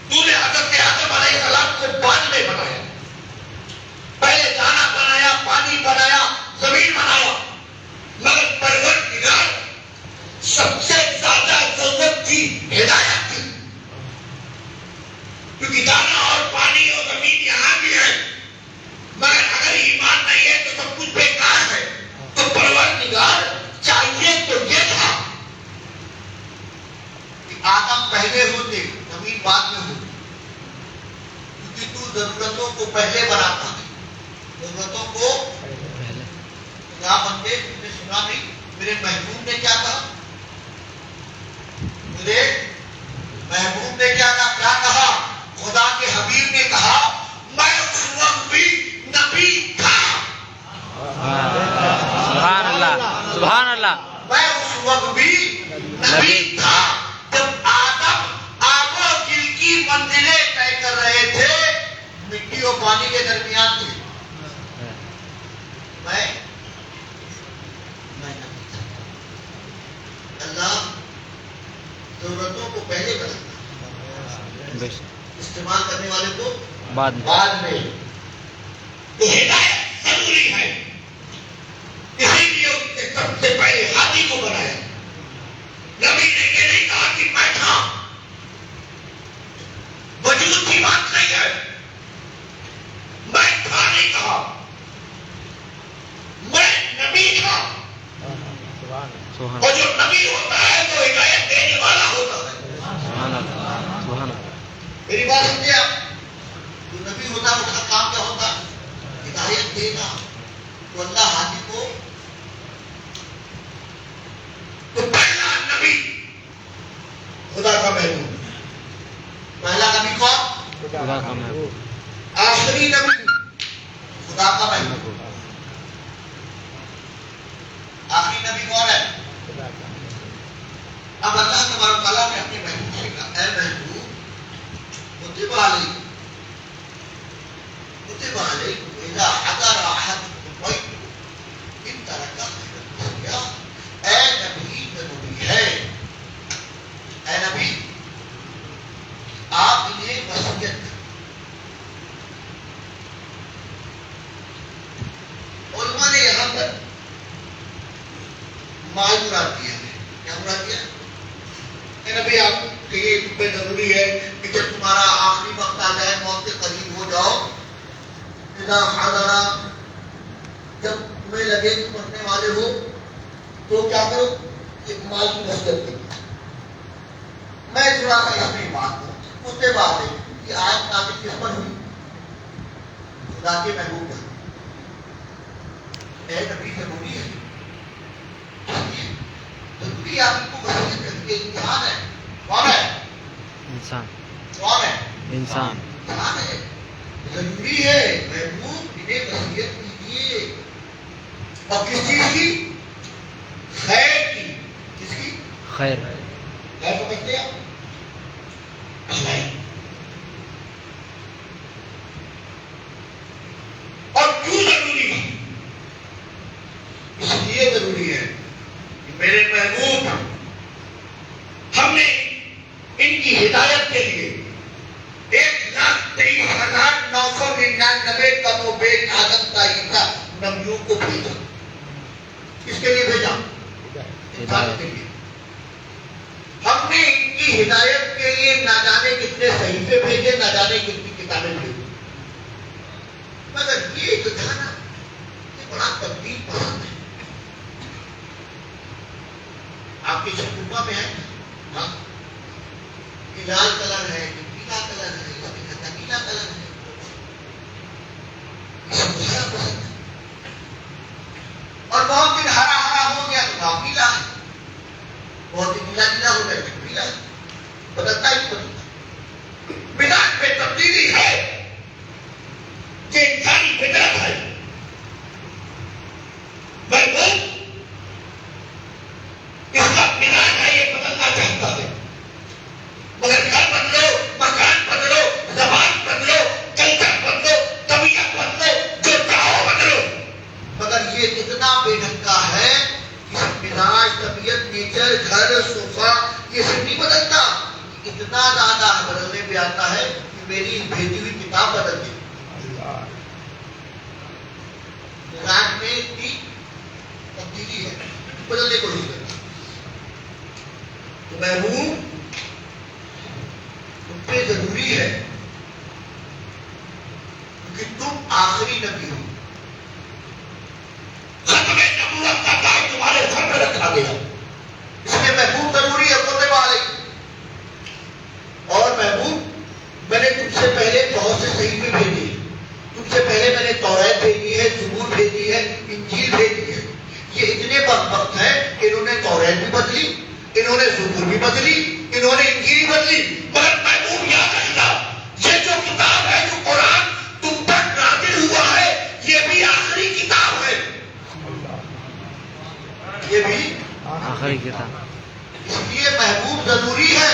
تو نے حضرت آدم علیہ السلام کو بعد میں بنایا، پہلے دانا بنایا، پانی بنایا، زمین بنایا. مگر پروردگار سب سے زیادہ ضرورت تھی ہدایت کی. کیونکہ دانا اور پانی اور زمین یہاں بھی ہے، مگر اگر ایمان نہیں ہے تو سب کچھ بیکار ہے. تو پروردگار چاہیے تو یہ تھا کہ آدم پہلے ہوتے، زمین بعد میں ہوتی. کیونکہ تو ضرورتوں کو پہلے بناتا ہے. ضرورتوں کو کیا بنتے؟ تم نے سنا نہیں میرے محبوب نے کیا کہا؟ میرے محبوب نے کیا کہا؟ خدا کے حبیب نے کہا میں اس وقت بھی نبی تھا.
سبحان اللہ. سبحان اللہ.
میں اس وقت بھی نبی تھا جب آدم آگ و دل کی منزلیں طے کر رہے تھے، مٹی اور پانی کے درمیان تھے. میں نبی تھا. اللہ ضرورتوں کو پہلے بناتا، استعمال کرنے والے کو
بعد
میں. تو ہدایت ضروری ہے. اسی لیے اس نے سب سے پہلے ہاتھی کو بنایا. نبی نے یہ نہیں کہا کہ میں تھا، وجود کی بات نہیں ہے. میں تھا نہیں کہا، میں نبی تھا. اور جو نبی ہوتا ہے وہ ہدایت دینے والا ہوتا ہے.
سبحان اللہ. سبحان اللہ.
میری بات سمجھے آپ؟ جو نبی ہوتا ہے اس کا کام کیا ہوتا ہے؟ ہدایت دینا. تو اللہ حاجی کو تو پہلا نبی خدا کا محبوب. پہلا نبی کون؟
خدا کا محبوب.
آخری نبی خدا کا محبوب. آخری نبی کون ہے؟ اب اللہ تبارک تعالیٰ نے اپنے محبوب سے کہا اے محبوب کتب علیکم اذا حضر احدکم المیت ان ترک خیرا التسلیہ. اے نبی ضروری ہے، اے نبی آپ انہیں وصیت کریں. علماء نے یہاں پر مال مراد دیا ہے. کیا مراد دیا؟ اے نبی آپ کے لیے تم پہ ضروری ہے کہ جب تمہارا آخری وقت آ جائے، موت کے قریب ہو جاؤ، اذا حضر، جب تمہیں لگے کہ مرنے والے ہو تو کیا کرو؟ ایک مال کی وصیت کرو. میں تھوڑا سا اپنی بات کروں. اس کے بعد یہ آیت نازل کس پر ہوئی؟ خدا کے محبوب پر. اے نبی ضروری ہے، ضروری آپ کو وصیت کرنے کے امتحان ہے. کون ہے؟
انسان.
کون ہے؟
انسان.
امتحان ہے. ضروری ہے محبوب انہیں وصیت کیجیے. اور کس چیز کی؟ خیر کی. کس کی؟
خیر.
خیر سمجھتے ہیں؟ اور کیوں ضروری ہے؟ اس لیے ضروری ہے کہ میرے محبوب ہم نے ان کی ہدایت کے لیے 1,23,999 کم و بیش آدم کا حصہ نبیوں کو بھیجا. کس کے لیے بھیجا؟ انسان کے لیے. ہم نے ان کی ہدایت کے لیے نہ جانے کتنے صحیفے بھیجے، نہ جانے کتنی کتابیں بھیجی. مگر یہ جو تھا نا، یہ بڑا تبدیل پسند ہے. آپ کے شکوفہ میں ہے ہاں، یہ لال کلر ہے، یہ پیلا کلر ہے، یہ نیلا کلر ہے. یہ سب بڑا پسند ہے. اور بہت دن ہرا ہرا ہو گیا تو نام پیلا ہے، بہت دن نیلا نیلا ہو گیا تو پیلا ہے. بدلتا ہی بدلتا. مزاج میں تبدیلی ہے کہ انسانی فطرت ہے. محبوب اس کا مزاج ہے، یہ بدلنا چاہتا ہے. مگر گھر بدلو، مکان بدلو، زبان بدلو، کلچر بدلو، طبیعت بدلو، جو چاہو بدلو. مگر یہ اتنا بے ڈھنگا ہے کہ مزاج، طبیعت، نیچر، گھر، صوفہ یہ سب نہیں بدلتا. اتنا زیادہ بدلنے پہ آتا ہے کہ میری بھیجی ہوئی کتاب بدل گئی. مزاج میں اتنی تبدیلی ہے، بدلنے کو نہیں کرتا. تو محبوب تم پہ ضروری ہے کیونکہ تم آخری نبی ہو. ختم نبوت کا تاج تمہارے سر پہ رکھا گیا، اس لیے محبوب ضروری ہے. کتب علیکم. اور محبوب میں نے تم سے پہلے بہت سے صحیفے بھیجے. تم سے پہلے میں نے توریت بھیجی ہے، زبور بھیجی ہے، انجیل بھیجی ہے. یہ اتنے بدبخت ہیں کہ انہوں نے توریت بھی بدلی، انہوں نے زبور بھی بدلی، انہوں نے انجیل بدلی. مگر محبوب یاد رکھنا، یہ جو کتاب ہے، جو قرآن تم پر نازل ہوا ہے، یہ بھی آخری کتاب ہے. یہ بھی
آخری کتاب.
اس لیے محبوب ضروری ہے.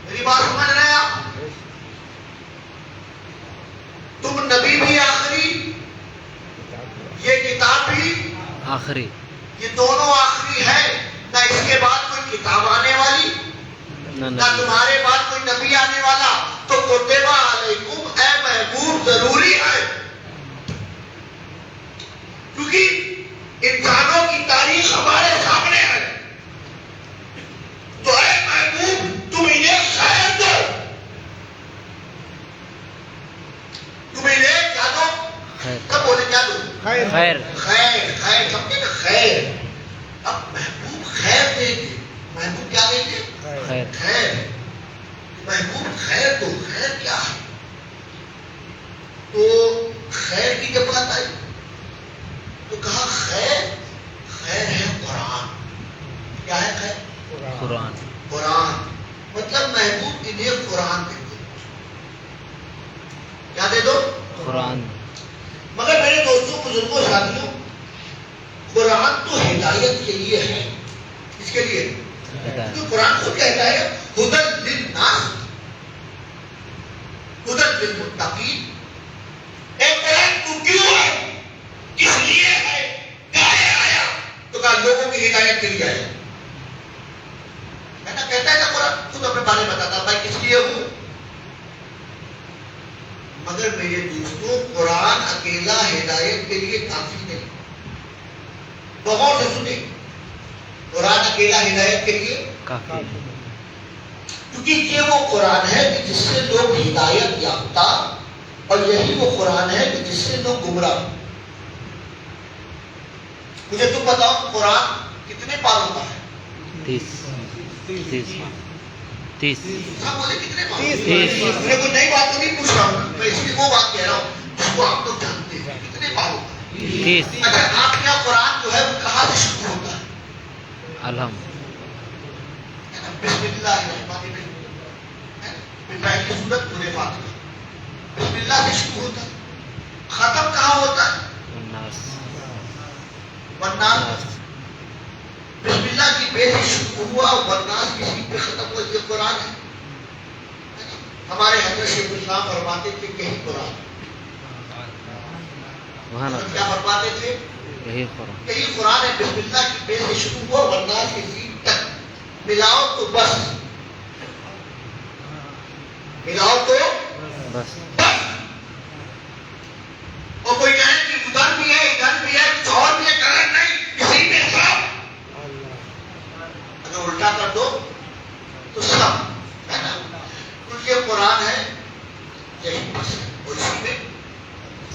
میری بات سمجھ رہے ہیں آپ؟ تم نبی بھی آخری، یہ کتاب بھی
آخری.
یہ دونوں آخری ہے. نہ اس کے بعد کوئی کتاب آنے والی، نہ تمہارے بعد کوئی نبی آنے والا. تو کتب علیکم، اے محبوب ضروری ہے. کیونکہ انسانوں کی تاریخ ہمارے سامنے ہے. تو اے محبوب تم انہیں خیر دو، تم انہیں کیا دو؟
خیر.
کب بولے کیا دو؟
خیر.
خیر. خیر سمجھے نا؟ خیر. اب محبوب خیر دیں گے. محبوب کیا دیں گے؟
خیر.
خیر. تو خیر کیا ہے؟ تو خیر کی جب بات آئی تو کہا خیر ہے قرآن. کیا ہے خیر؟
قرآن.
قرآن. مطلب محبوب انہیں قرآن دے دو. کیا دے دو؟
قرآن.
مگر میرے دوستوں بزرگوں ساتھیوں قرآن تو ہدایت کے لیے ہے. اس کے لیے جو قرآن خود کہتا ہے ہدی للناس ہدی للمتقین. ایک قرآن تو کیوں ہے؟ کس لیے ہے؟ کہاں آیا؟ تو کہا لوگوں کی ہدایت کے لیے آیا. میں نے کہتا ہے کہ قرآن خود اپنے بارے میں بتاتا میں کس لیے ہوں. مگر میرے دوستوں قرآن اکیلا ہدایت کے لیے کافی نہیں. غور سے سنیں قرآن اکیلا ہدایت کے لیے
کافی.
کیونکہ یہ وہ قرآن ہے کہ جس سے لوگ ہدایت یافتہ اور یہی وہ قرآن ہے کہ جس سے لوگ گمراہ. مجھے تم بتاؤ قرآن کتنے پاروں کا ہے؟
30.
ہاں بولے کتنے پاروں؟
30.
میں کوئی نئی بات تو نہیں پوچھ رہا ہوں. میں اس لیے وہ بات کہہ رہا ہوں جس کو آپ لوگ جانتے ہیں. کتنے پاروں کا؟
30.
اچھا آپ کے یہاں قرآن جو ہے وہ کہاں سے شروع ہوتا ہے؟
الحمد.
بسم اللہ الرحمن الرحیم. پہلی سورت سورہ فاتحہ بسم اللہ سے شروع ہوتا ہے. ختم کہاں ہوتا ہے؟
والناس.
والناس. بسم اللہ کی بے سے شروع ہوا اور والناس کی سیٹ پہ ختم ہوا. یہ قرآن ہے. ہمارے حضرت شیخ الاسلام فرماتے تھے یہی قرآن. کیا فرماتے تھے؟
یہی قرآن.
یہی قرآن ہے. بسم اللہ کی بے سے شروع ہوا والناس کی سیٹ تک. ملاؤ تو بس. ملاؤ تو
بس.
اور کوئی کہے کہ ادھر بھی ہے ادھر بھی ہے کچھ اور بھی ہے. کرن نہیں کسی میں سب. اگر الٹا کر دو تو سب ہے نا. کیونکہ قرآن ہے یہی بس ہے اور اسی میں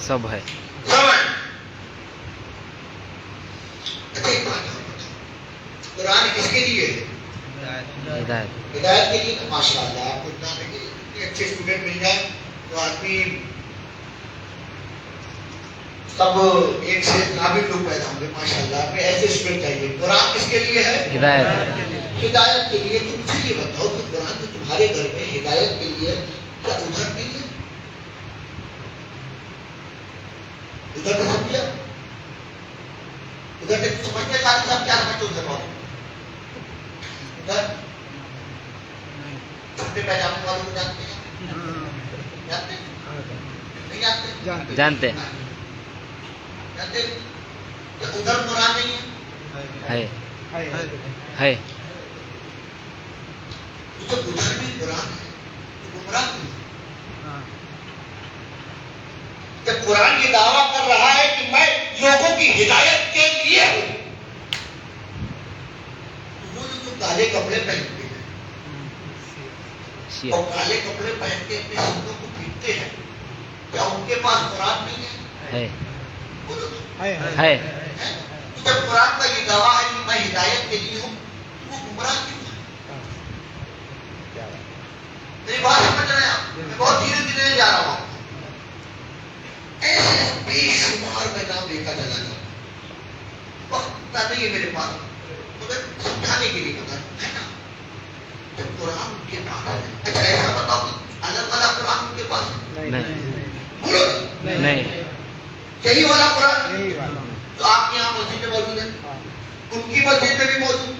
سب ہے.
سب ہے. اچھا ایک بات اور بتاؤ قرآن کس کے لیے ہے؟
ہدایت.
ہدایت کے لیے. ماشاء اللہ آپ کو اتنا اتنے اچھے اسٹوڈنٹ مل جائیں تو آدمی سب ایک سے قابل لوگ پیدا ہوں گے. ماشاء اللہ آپ ایسے اسٹوڈنٹ چاہیے. قرآن کس کے لیے ہے؟
ہدایت.
ہدایت کے لیے. تم مجھے یہ بتاؤ کہ قرآن جو تمہارے گھر میں ہدایت کے لیے کیا ادھر نہیں ہے؟ ادھر کا سمجھا ادھر کے سمجھنے کا صاحب کیا سمجھتے ادھر والوں ادھر چھوٹے پیجامے والوں کو جانتے ہیں؟ جانتے نہیں جانتے؟
جانتے
جانتے کہ ادھر قرآن نہیں ہے.
ہے.
تو جب ادھر بھی قرآن ہے تو گمراہ نہیں. جب قرآن یہ دعویٰ کر رہا ہے کہ میں لوگوں کی ہدایت کے لیے ہوں تو وہ جو کالے کپڑے پہنتے ہیں اور کالے کپڑے پہن کے اپنے سینوں کو پیٹتے ہیں کیا ان کے پاس قرآن نہیں ہے؟
ہے.
تو جب قرآن کا یہ دعویٰ ہے کہ میں ہدایت کے لیے ہوں تو وہ گمراہ کیوں ہے؟ میری بات سمجھ رہے ہیں آپ؟ میں بہت دھیرے دھیرے جا رہا ہوں. ایسے بے شمار میں نام دیکھا چلا جاتا. وقت نہیں ہے میرے پاس مگر سمجھانے کے لیے بتا ہے نا. جب قرآن ان کے پاس ہے. اچھا ایسا بتاؤ کہ الگ والا قرآن ان کے پاس ہے؟ بولو
نہیں.
یہی والا قرآن تو آپ کے یہاں مسجد میں موجود ہے ان کی مسجد میں بھی موجود.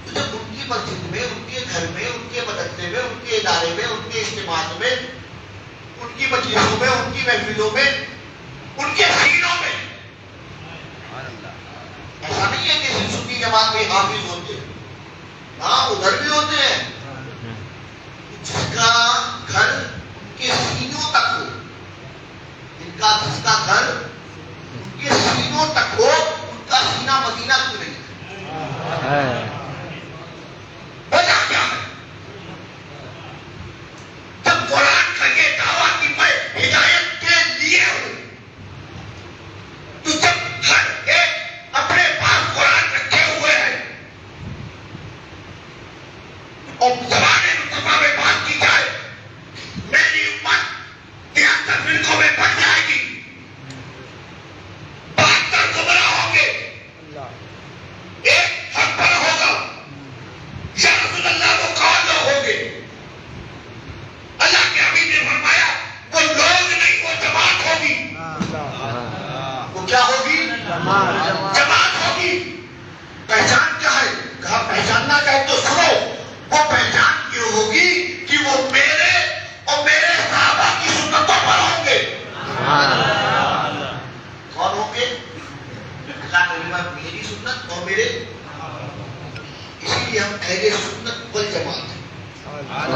تو جب ان کی مسجد میں ان کے گھر میں ان کے مدرسے میں ان کے ادارے میں ان کے اجتماعات میں ان کی مجلسوں میں ان کی محفلوں میں ان کے سینوں میں ایسا نہیں ہے کہ سنی جماعت میں حافظ ہوتے ہیں. ہاں ادھر بھی ہوتے ہیں جس کا گھر ان کے سینوں تک ہو. جس کا گھر ان کے سینوں تک ہو ان کا سینہ مدینہ کیوں نہیں ہے؟ وجہ کیا ہے؟ جب قرآن کا یہ دعویٰ کہ میں ہدایت کے لیے ہوں تو جب ہر ایک اپنے پاس قرآن رکھے ہوئے ہیں اور زبان مصطفیٰ میں بات کی جائے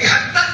73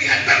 73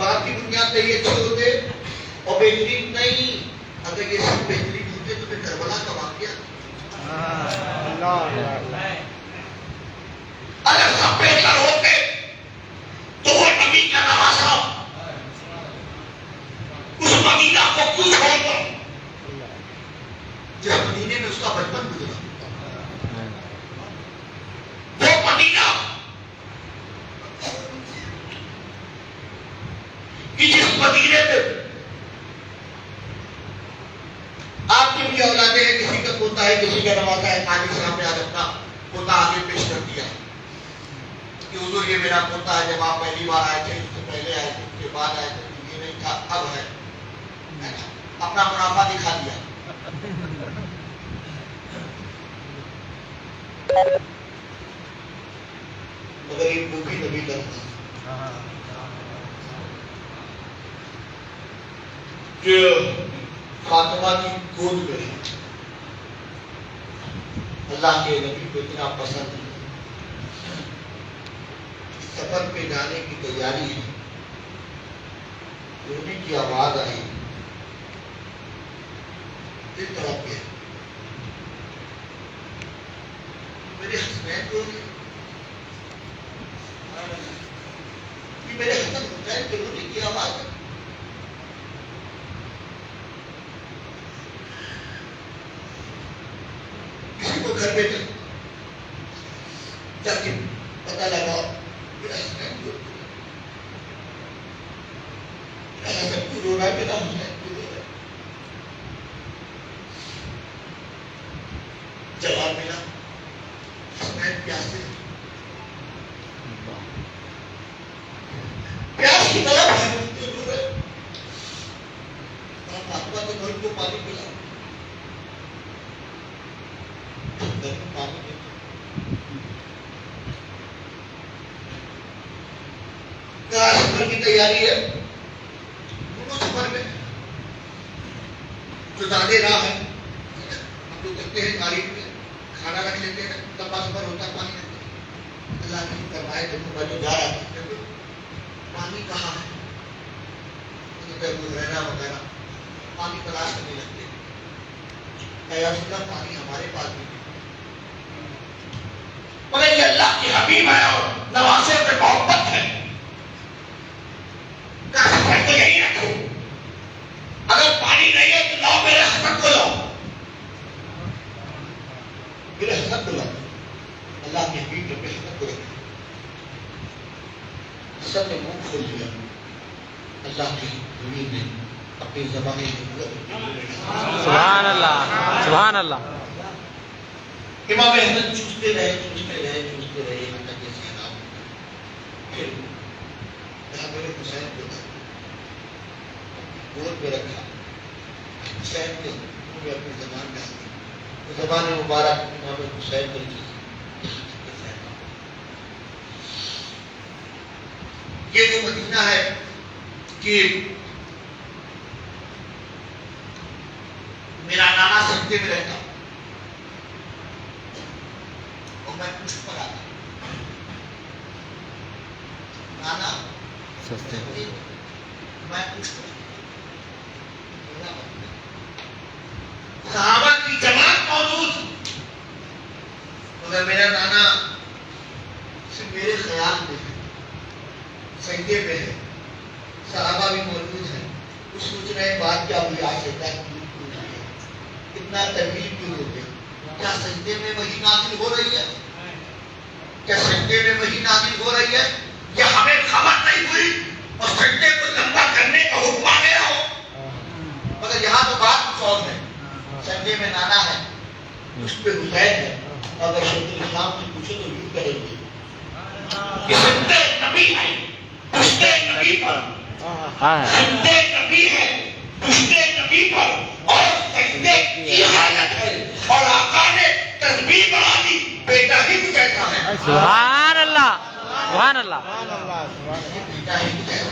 باپ کی بنیاد پہ یہ اچھے ہوتے اور بہترین نہیں. اگر یہ سب بہترین ہوتے تو پھر کربلا کا واقعہ. اگر سب بہتر ہوتے تو وہ نبی کا نواسا اس مدینہ کو کیوں چھوڑ کر جب مدینے میں اس کا بچپن گزرا. وہ مدینہ کہ جس مدینے میں آپ کی بھی اولادیں ہیں, کسی کا پوتا ہے, کسی کا نواسا ہے, قاضی صاحب نے آج اپنا پوتا آگے پیش کر دیا کہ حضور یہ میرا پوتا ہے, جب آپ پہلی بار آئے تھے اس سے پہلے آئے تھے, اس کے بعد آئے تھے, یہ نہیں تھا, اب ہے. اپنا منافع دکھا دیا. مگر یہ بوبی نبی کرتا کہ فاطمہ کی گود میں اللہ کے نبی کو اتنا پسند ہے, سفر پہ جانے کی تیاری ہے, رونے کی آواز آئی, دل تڑپ گیا. میرے حسنین کو میرے حسن حسین کے رونے کی آواز ہے. کسی کو گھر بیٹھے جا کے پتہ لگا میرا حسنین کو رو رہا ہے, میرا حسنین کو رو رہا ہے. جواب ملا حسنین پیاسے, پیاس کی طرف ہے, اس کو رو رہے. فاطمہ کے گھر کو پانی پلا, گھر میں پانی نہیں. کہا سفر کی تیاری ہے, دونوں سفر میں جو زیادہ راہ ہے ہم لوگ کرتے ہیں, تاریخ میں کھانا رکھ لیتے ہیں, لمبا سفر ہوتا ہے, پانی رکھتے ہیں. اللہ نے فرمایا جب جو جا رہا تھا پانی کہاں ہے, رہنا وغیرہ پانی تلاش کرنے لگتے ہیں. یا رسول اللہ پانی ہمارے پاس بھی نہیں, مگر یہ اللہ کی حبیب ہے اور نواسے پہ محبت ہے, سفر تو یہی رکھو. اگر پانی نہیں ہے تو لاؤ میرے حسن کو لاؤ, میرے حسن کو لاؤ. اللہ کے حبیب نے میرے حسن کو رکھا. حسن نے منہ کھول دیا. اللہ کے حبیب نے اپنی زبان
سبحان اللہ, سبحان اللہ.
امام حسن چوستے رہے, چوستے رہے, چوستے رہے, یہاں تک یہ سیلاب. پھر جہاں میرے حسین کو تھا گود میں رکھا, حسین کے منہ میں اپنی زبان ڈال دی. زبان مبارک امام حسین پر چیز. یہ جو مدینہ ہے کہ میرا نانا سجدے میں رہتا اور میں پشت پر آتا. نانا سجدے میں, میں پشت پر. صحابہ کی جماعت موجود مگر میرا نانا صرف میرے خیال میں ہے, سجدے میں ہے. صحابہ بھی موجود ہیں, وہ سوچ رہے ہیں بات کیا ہوئی, آج سجدہ اتنا طویل کیوں ہو گیا. کیا سجدے میں وہی نازل ہو رہی ہے, کیا سجدے میں وہی نازل ہو رہی ہے, یا ہمیں خبر نہیں ہوئی اور سجدے کو لمبا کرنے کا حکم آ گیا ہو. مگر یہاں تو بات کچھ اور ہے. سجدے میں نانا ہے, اس پہ حسین ہے. اگر شیخ الاسلام سے پوچھو تو یوں کہیں گے کہ سجدے نبی ہے, پشتے نبی پر, سجدے نبی ہے, پشتے نبی پر, اور سجدے کی حالت ہے, اور آقا نے تسبیح بنا دی. بیٹا ہی کچھ ایسا ہے.
سبحان اللہ, سبحان اللہ.
بیٹا ہی کچھ ایسا,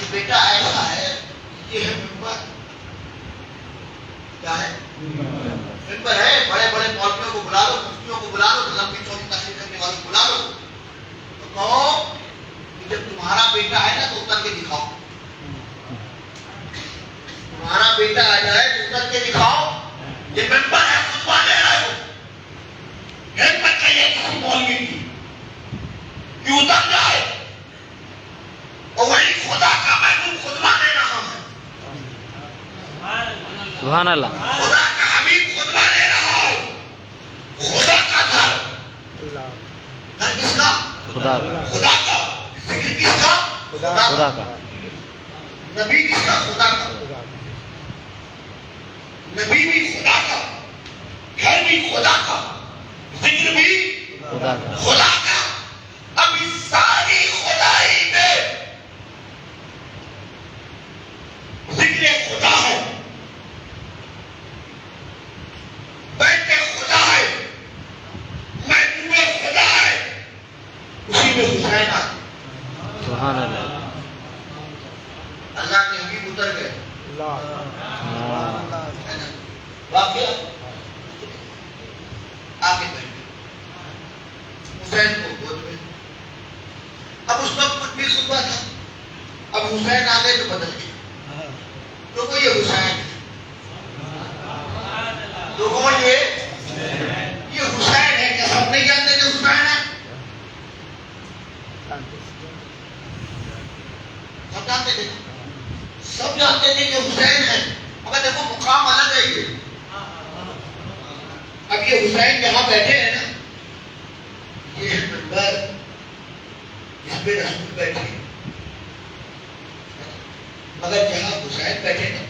یہ بیٹا ایسا ہے. یہ ہے ممبر. کیا ہے ممبر ہے. بڑے بڑے مولویوں کو بلا لو, مفتیوں کو بلا لو, لمبی چوڑی تقریر کرنے والوں کو بلا لو, تو کہو کہ جب تمہارا بیٹا ہے نا تو اتر کے دکھا
سبحان اللہ
خدا کا حبیب خطبہ دے رہا ہو، خدا کا گھر،
اللہ
گھر کس کا؟
خدا کا
خدا کا، ذکر کس کا؟
خدا کا
نبی کس کا؟ خدا کا،
خدا
نبی بھی خدا کا، گھر بھی خدا کا، ذکر بھی
خدا کا
خدا کا۔ اب اس ساری خدائی میں ذکر خدا ہے، بیت خدا ہے، محبوب خدا ہے، اسی میں حسین آ
سبحان اللہ
اللہ کے حبیب اتر گئے،
اللہ
ہے نا؟ واقعہ آگے بڑھ گئے حسین کو گود میں۔ اب اس وقت کچھ بھی خطبہ تھا، اب حسین آ گئے تو بدل گئے، لوگوں یہ حسین ہے، لوگوں یہ حسین ہے، کیا سب نہیں جانتے کہ حسین ہے؟ سب جانتے تھے، سب جانتے تھے کہ حسین ہے، مگر دیکھو مقام الگ ہے یہ۔ اب یہ حسین جہاں بیٹھے ہیں نا، یہ ہے منبر جس پہ رسول بیٹھے، مگر جہاں حسین بیٹھے نا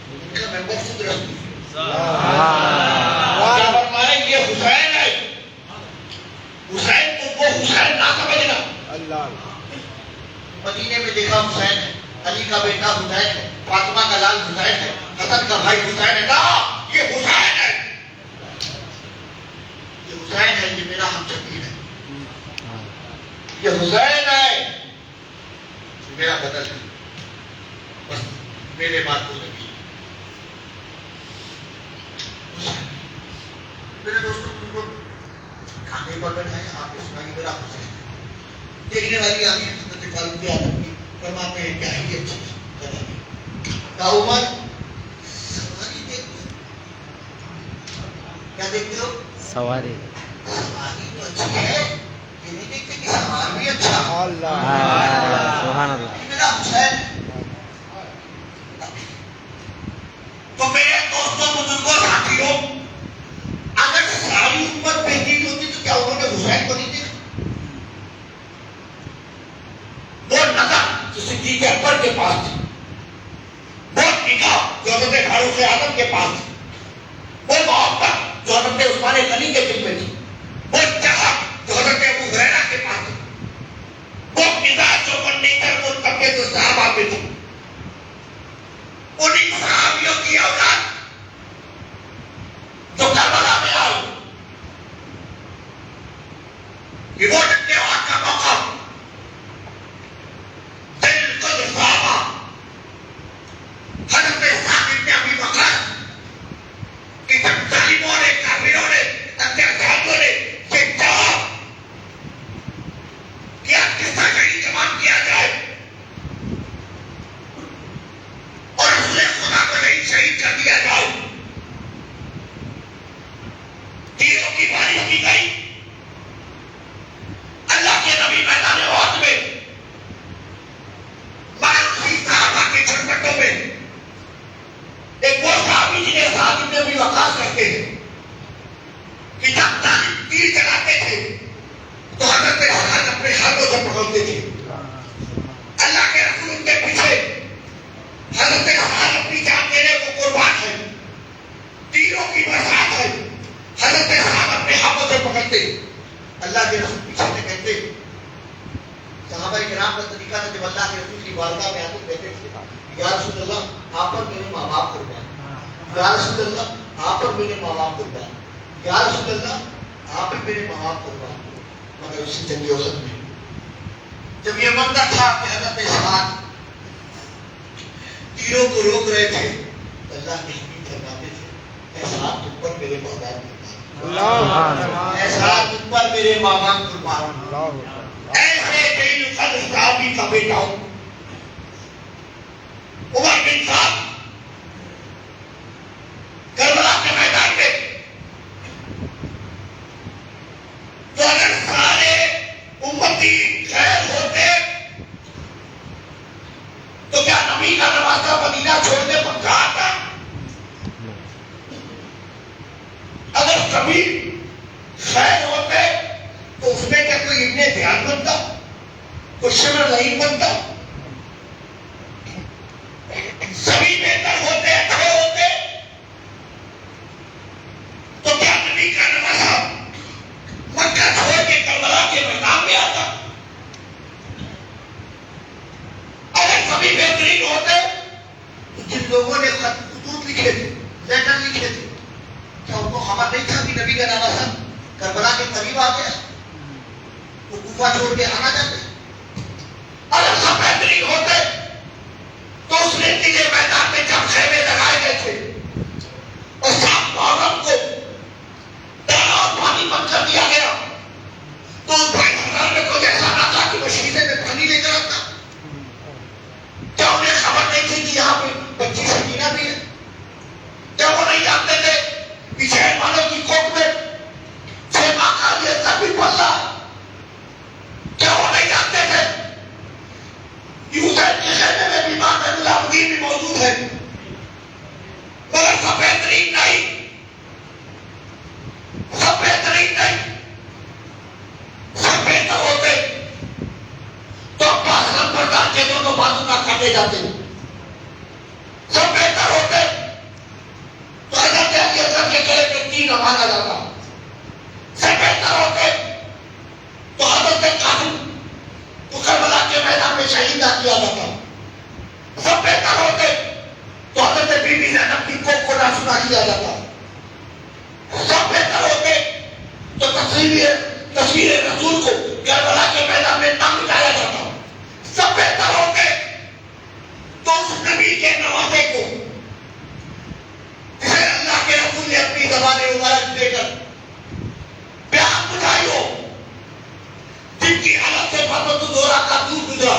ان کا ممبر خود رسول ہے۔ کیا فرمائے یہ حسین ہے، حسین کو وہ حسین نہ سمجھنا۔
اللہ
مدینے میں دیکھا حسین ہے، علی کا بیٹا حسین ہے، فاطمہ کا لال حسین ہے، حسن کا بھائی حسین ہے، نا یہ حسین ہے، یہ حسین ہے، یہ میرا ہم شبیر ہے، یہ حسین ہے، یہ میرا بدل ہے، بس میرے بات کو لگی۔ میرے دوستوں کو کھانے پر بیٹھائے، آپ نے سنا کہ میرا حسین ہے، دیکھنے والی آگے حضرت فاروق اعظم کی فرماتے ہیں کیا ہی اچھی جگہ ہے، کا عمر سواری دیکھو، کیا دیکھتے ہو؟
سواری
سواری تو اچھی ہے، یہ نہیں دیکھتے کہ سوار بھی اچھا ہے،
اللہ
سبحان اللہ
یہ میرا حسین ہے۔ تو میرے دوستوں بزرگوں ساتھیوں، اگر ساری امت بہترین ہوتی تو کیا انہوں نے حسین کو نہیں دیکھا؟ وہ نظر جو صدیق اکبر کے پاس تھی، وہ نگاہ جو حضرت فاروق اعظم کے پاس تھی، وہ محبت جو حضرت عثمان غنی کے دل میں تھی، وہ چاہت جو حضرت ابو ہریرہ کے پاس تھی، وہ مزاج جو منیتر متقی جو صحابہ میں تھی، انہی صحابیوں کی اولاد جو کربلا میں آئی، کہ وہ اتحاد کا موقع دل کو صحابہ حضرت سعد بن ابی وقاص کہ جب ظالموں نے کافروں نے اتحادوں نے یہ چاہا کہ اب کس طرح شہید جمع کیا جائے اور رسول خدا کو نہیں شہید کر دیا جائے، تیروں کی بارش کی گئی، اللہ کے نبی میدان احد میں مگر اسی صحابہ کے چھٹپٹوں میں ایک وہ صحابی جنہیں سعد بن ابی وقاص کہتے ہیں کہ جب ظالم تیر چلاتے تھے تو حضرت سعد اپنے ہاتھوں سے پکڑتے تھے، اللہ کے رسول ان کے پیچھے، حضرت سعد اپنی جان دینے کو قربان ہے، تیروں کی برسات ہے، حضرت سعد اپنے ہاتھوں سے پکڑتے، اللہ کے رسول پیچھے سے کہتے، صحابہ کرام کا طریقہ تھا جب اللہ کے رسول کی بارگاہ میں آتے کہتے تھے یا رسول اللہ آپ پر میرے ماں باپ قربان، یا رسول اللہ آپ پر میرے ماں باپ قربان، یا رسول اللہ آپ پر میرے ماں باپ قربان۔ مگر اسی جنگ احد میں جب یہ منظر تھا کہ حضرت سعد تیروں کو روک رہے تھے تو اللہ کے حبیب فرماتے تھے اے سعد تم پر میرے ماں باپ قربان، اے سعد تم پر میرے ماں باپ قربان، ایسے دل قدر صحابی کا بیٹا ہوں عمر بن صاحب کربلا کے میدان میں تو اگر سارے امتی خیر ہوتے تو کیا نبی کا نواسہ مدینہ چھوڑنے پر کہا تھا؟ سینے دھیان بنتا, کوئی شمر نہیں بنتا. سبھی بہتر ہوتے, اچھے ہوتے تو کیا نبی کا نواسا مکہ چھوڑ کے کربلا کے میدان میں آتا؟ اگر سبھی بہترین ہوتے تو جن لوگوں نے خطوط لکھے تھے, لیٹر لکھے تھے, کیا ان کو خبر نہیں تھا کہ نبی کا نواسا کربلا کے قریب آ گیا؟ وہ کوفہ چھوڑ کے آنا چاہتے. اگر سب بہترین ہوتے تو اس نتیجے میدان میں جب خیمے لگائے گئے تھے اور 7 محرم کو دانا اور پانی بند کر دیا گیا تو اس بھائی خبر میں کوئی ایسا نہ تھا کہ وہ شیشے میں پانی لے کر آتا؟ کیا انہیں خبر نہیں تھی کہ یہاں پہ بچی سکینہ بھی ہے؟ کیا وہ نہیں جانتے تھے کہ 6 مالوں کی کوکھ میں 6 ماہ کا یہ سبھی پل رہا؟ کیا وہ نہیں جانتے تھے کہ حسین کے خیمے میں بیمار العابدین بھی موجود ہے؟ مگر سب بہترین نہیں, سب بہترین نہیں. سب بہتر ہوتے تو عباس نمبردار کے دونوں بازو نہ کاٹے جاتے. سب بہتر ہوتے تو حضرت علی اصغر کے گلے پہ تیر نہ مارا جاتا. سب بہتر ہوتے تو حضرت قاسم کو کربلا کے میدان میں شہید کیا جاتا. سب بہتر ہوتے تو حضرت بی بی زینب کی کوکھ کو ناسنا کیا جاتا. سب بہتر ہوتے تو تصویر رسول کو کربلا کے میدان میں نہ مٹایا جاتا. سب بہتر ہوتے تو اس نبی کے نواسے کو جسے اللہ کے رسول نے اپنی زبان مبارک دے کر بیان بجھائی ہو, جن کی حالت سے محمد الدورہ کا دور گزرا,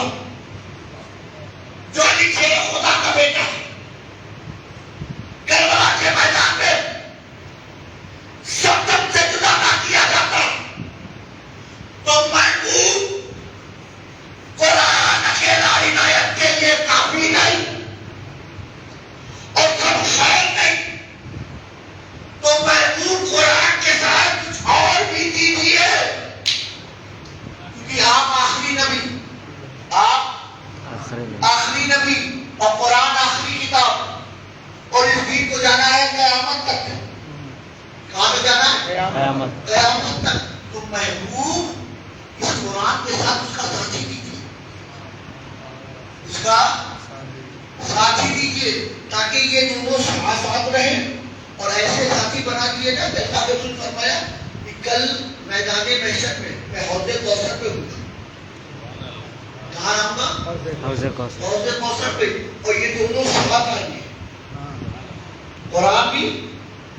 جو علی شیر خدا کا بیٹا ہے, کربلا کے میدان میں شبنم سے جدا نہ کیا جاتا تو محبوب قرآن اکیلا عنایت کے لیے کافی نہیں اور سب خیر نہیں تو محبوب قرآن کے ساتھ کچھ اور بھی دیجیے, کیونکہ آپ آخری نبی, آپ آخری نبی اور قرآن آخری کتاب اور اس دین کو جانا ہے قیامت تک. کہاں پہ جانا ہے؟ قیامت تک. تو محبوب اس قرآن کے ساتھ اس کا ساتھی دیجیے, اس کا ساتھی دیجیے تاکہ یہ دونوں ساتھ رہیں اور ایسے ساتھی بنا دیے جائے. جیسا کہ رسول فرمایا کہ کل میدان محشر میں حوض کوثر پہ ہوں گا. کہاں رہوں گا؟ حوض کوثر پہ. اور یہ دونوں ساتھ آئیں گے, قرآن بھی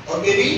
اور میری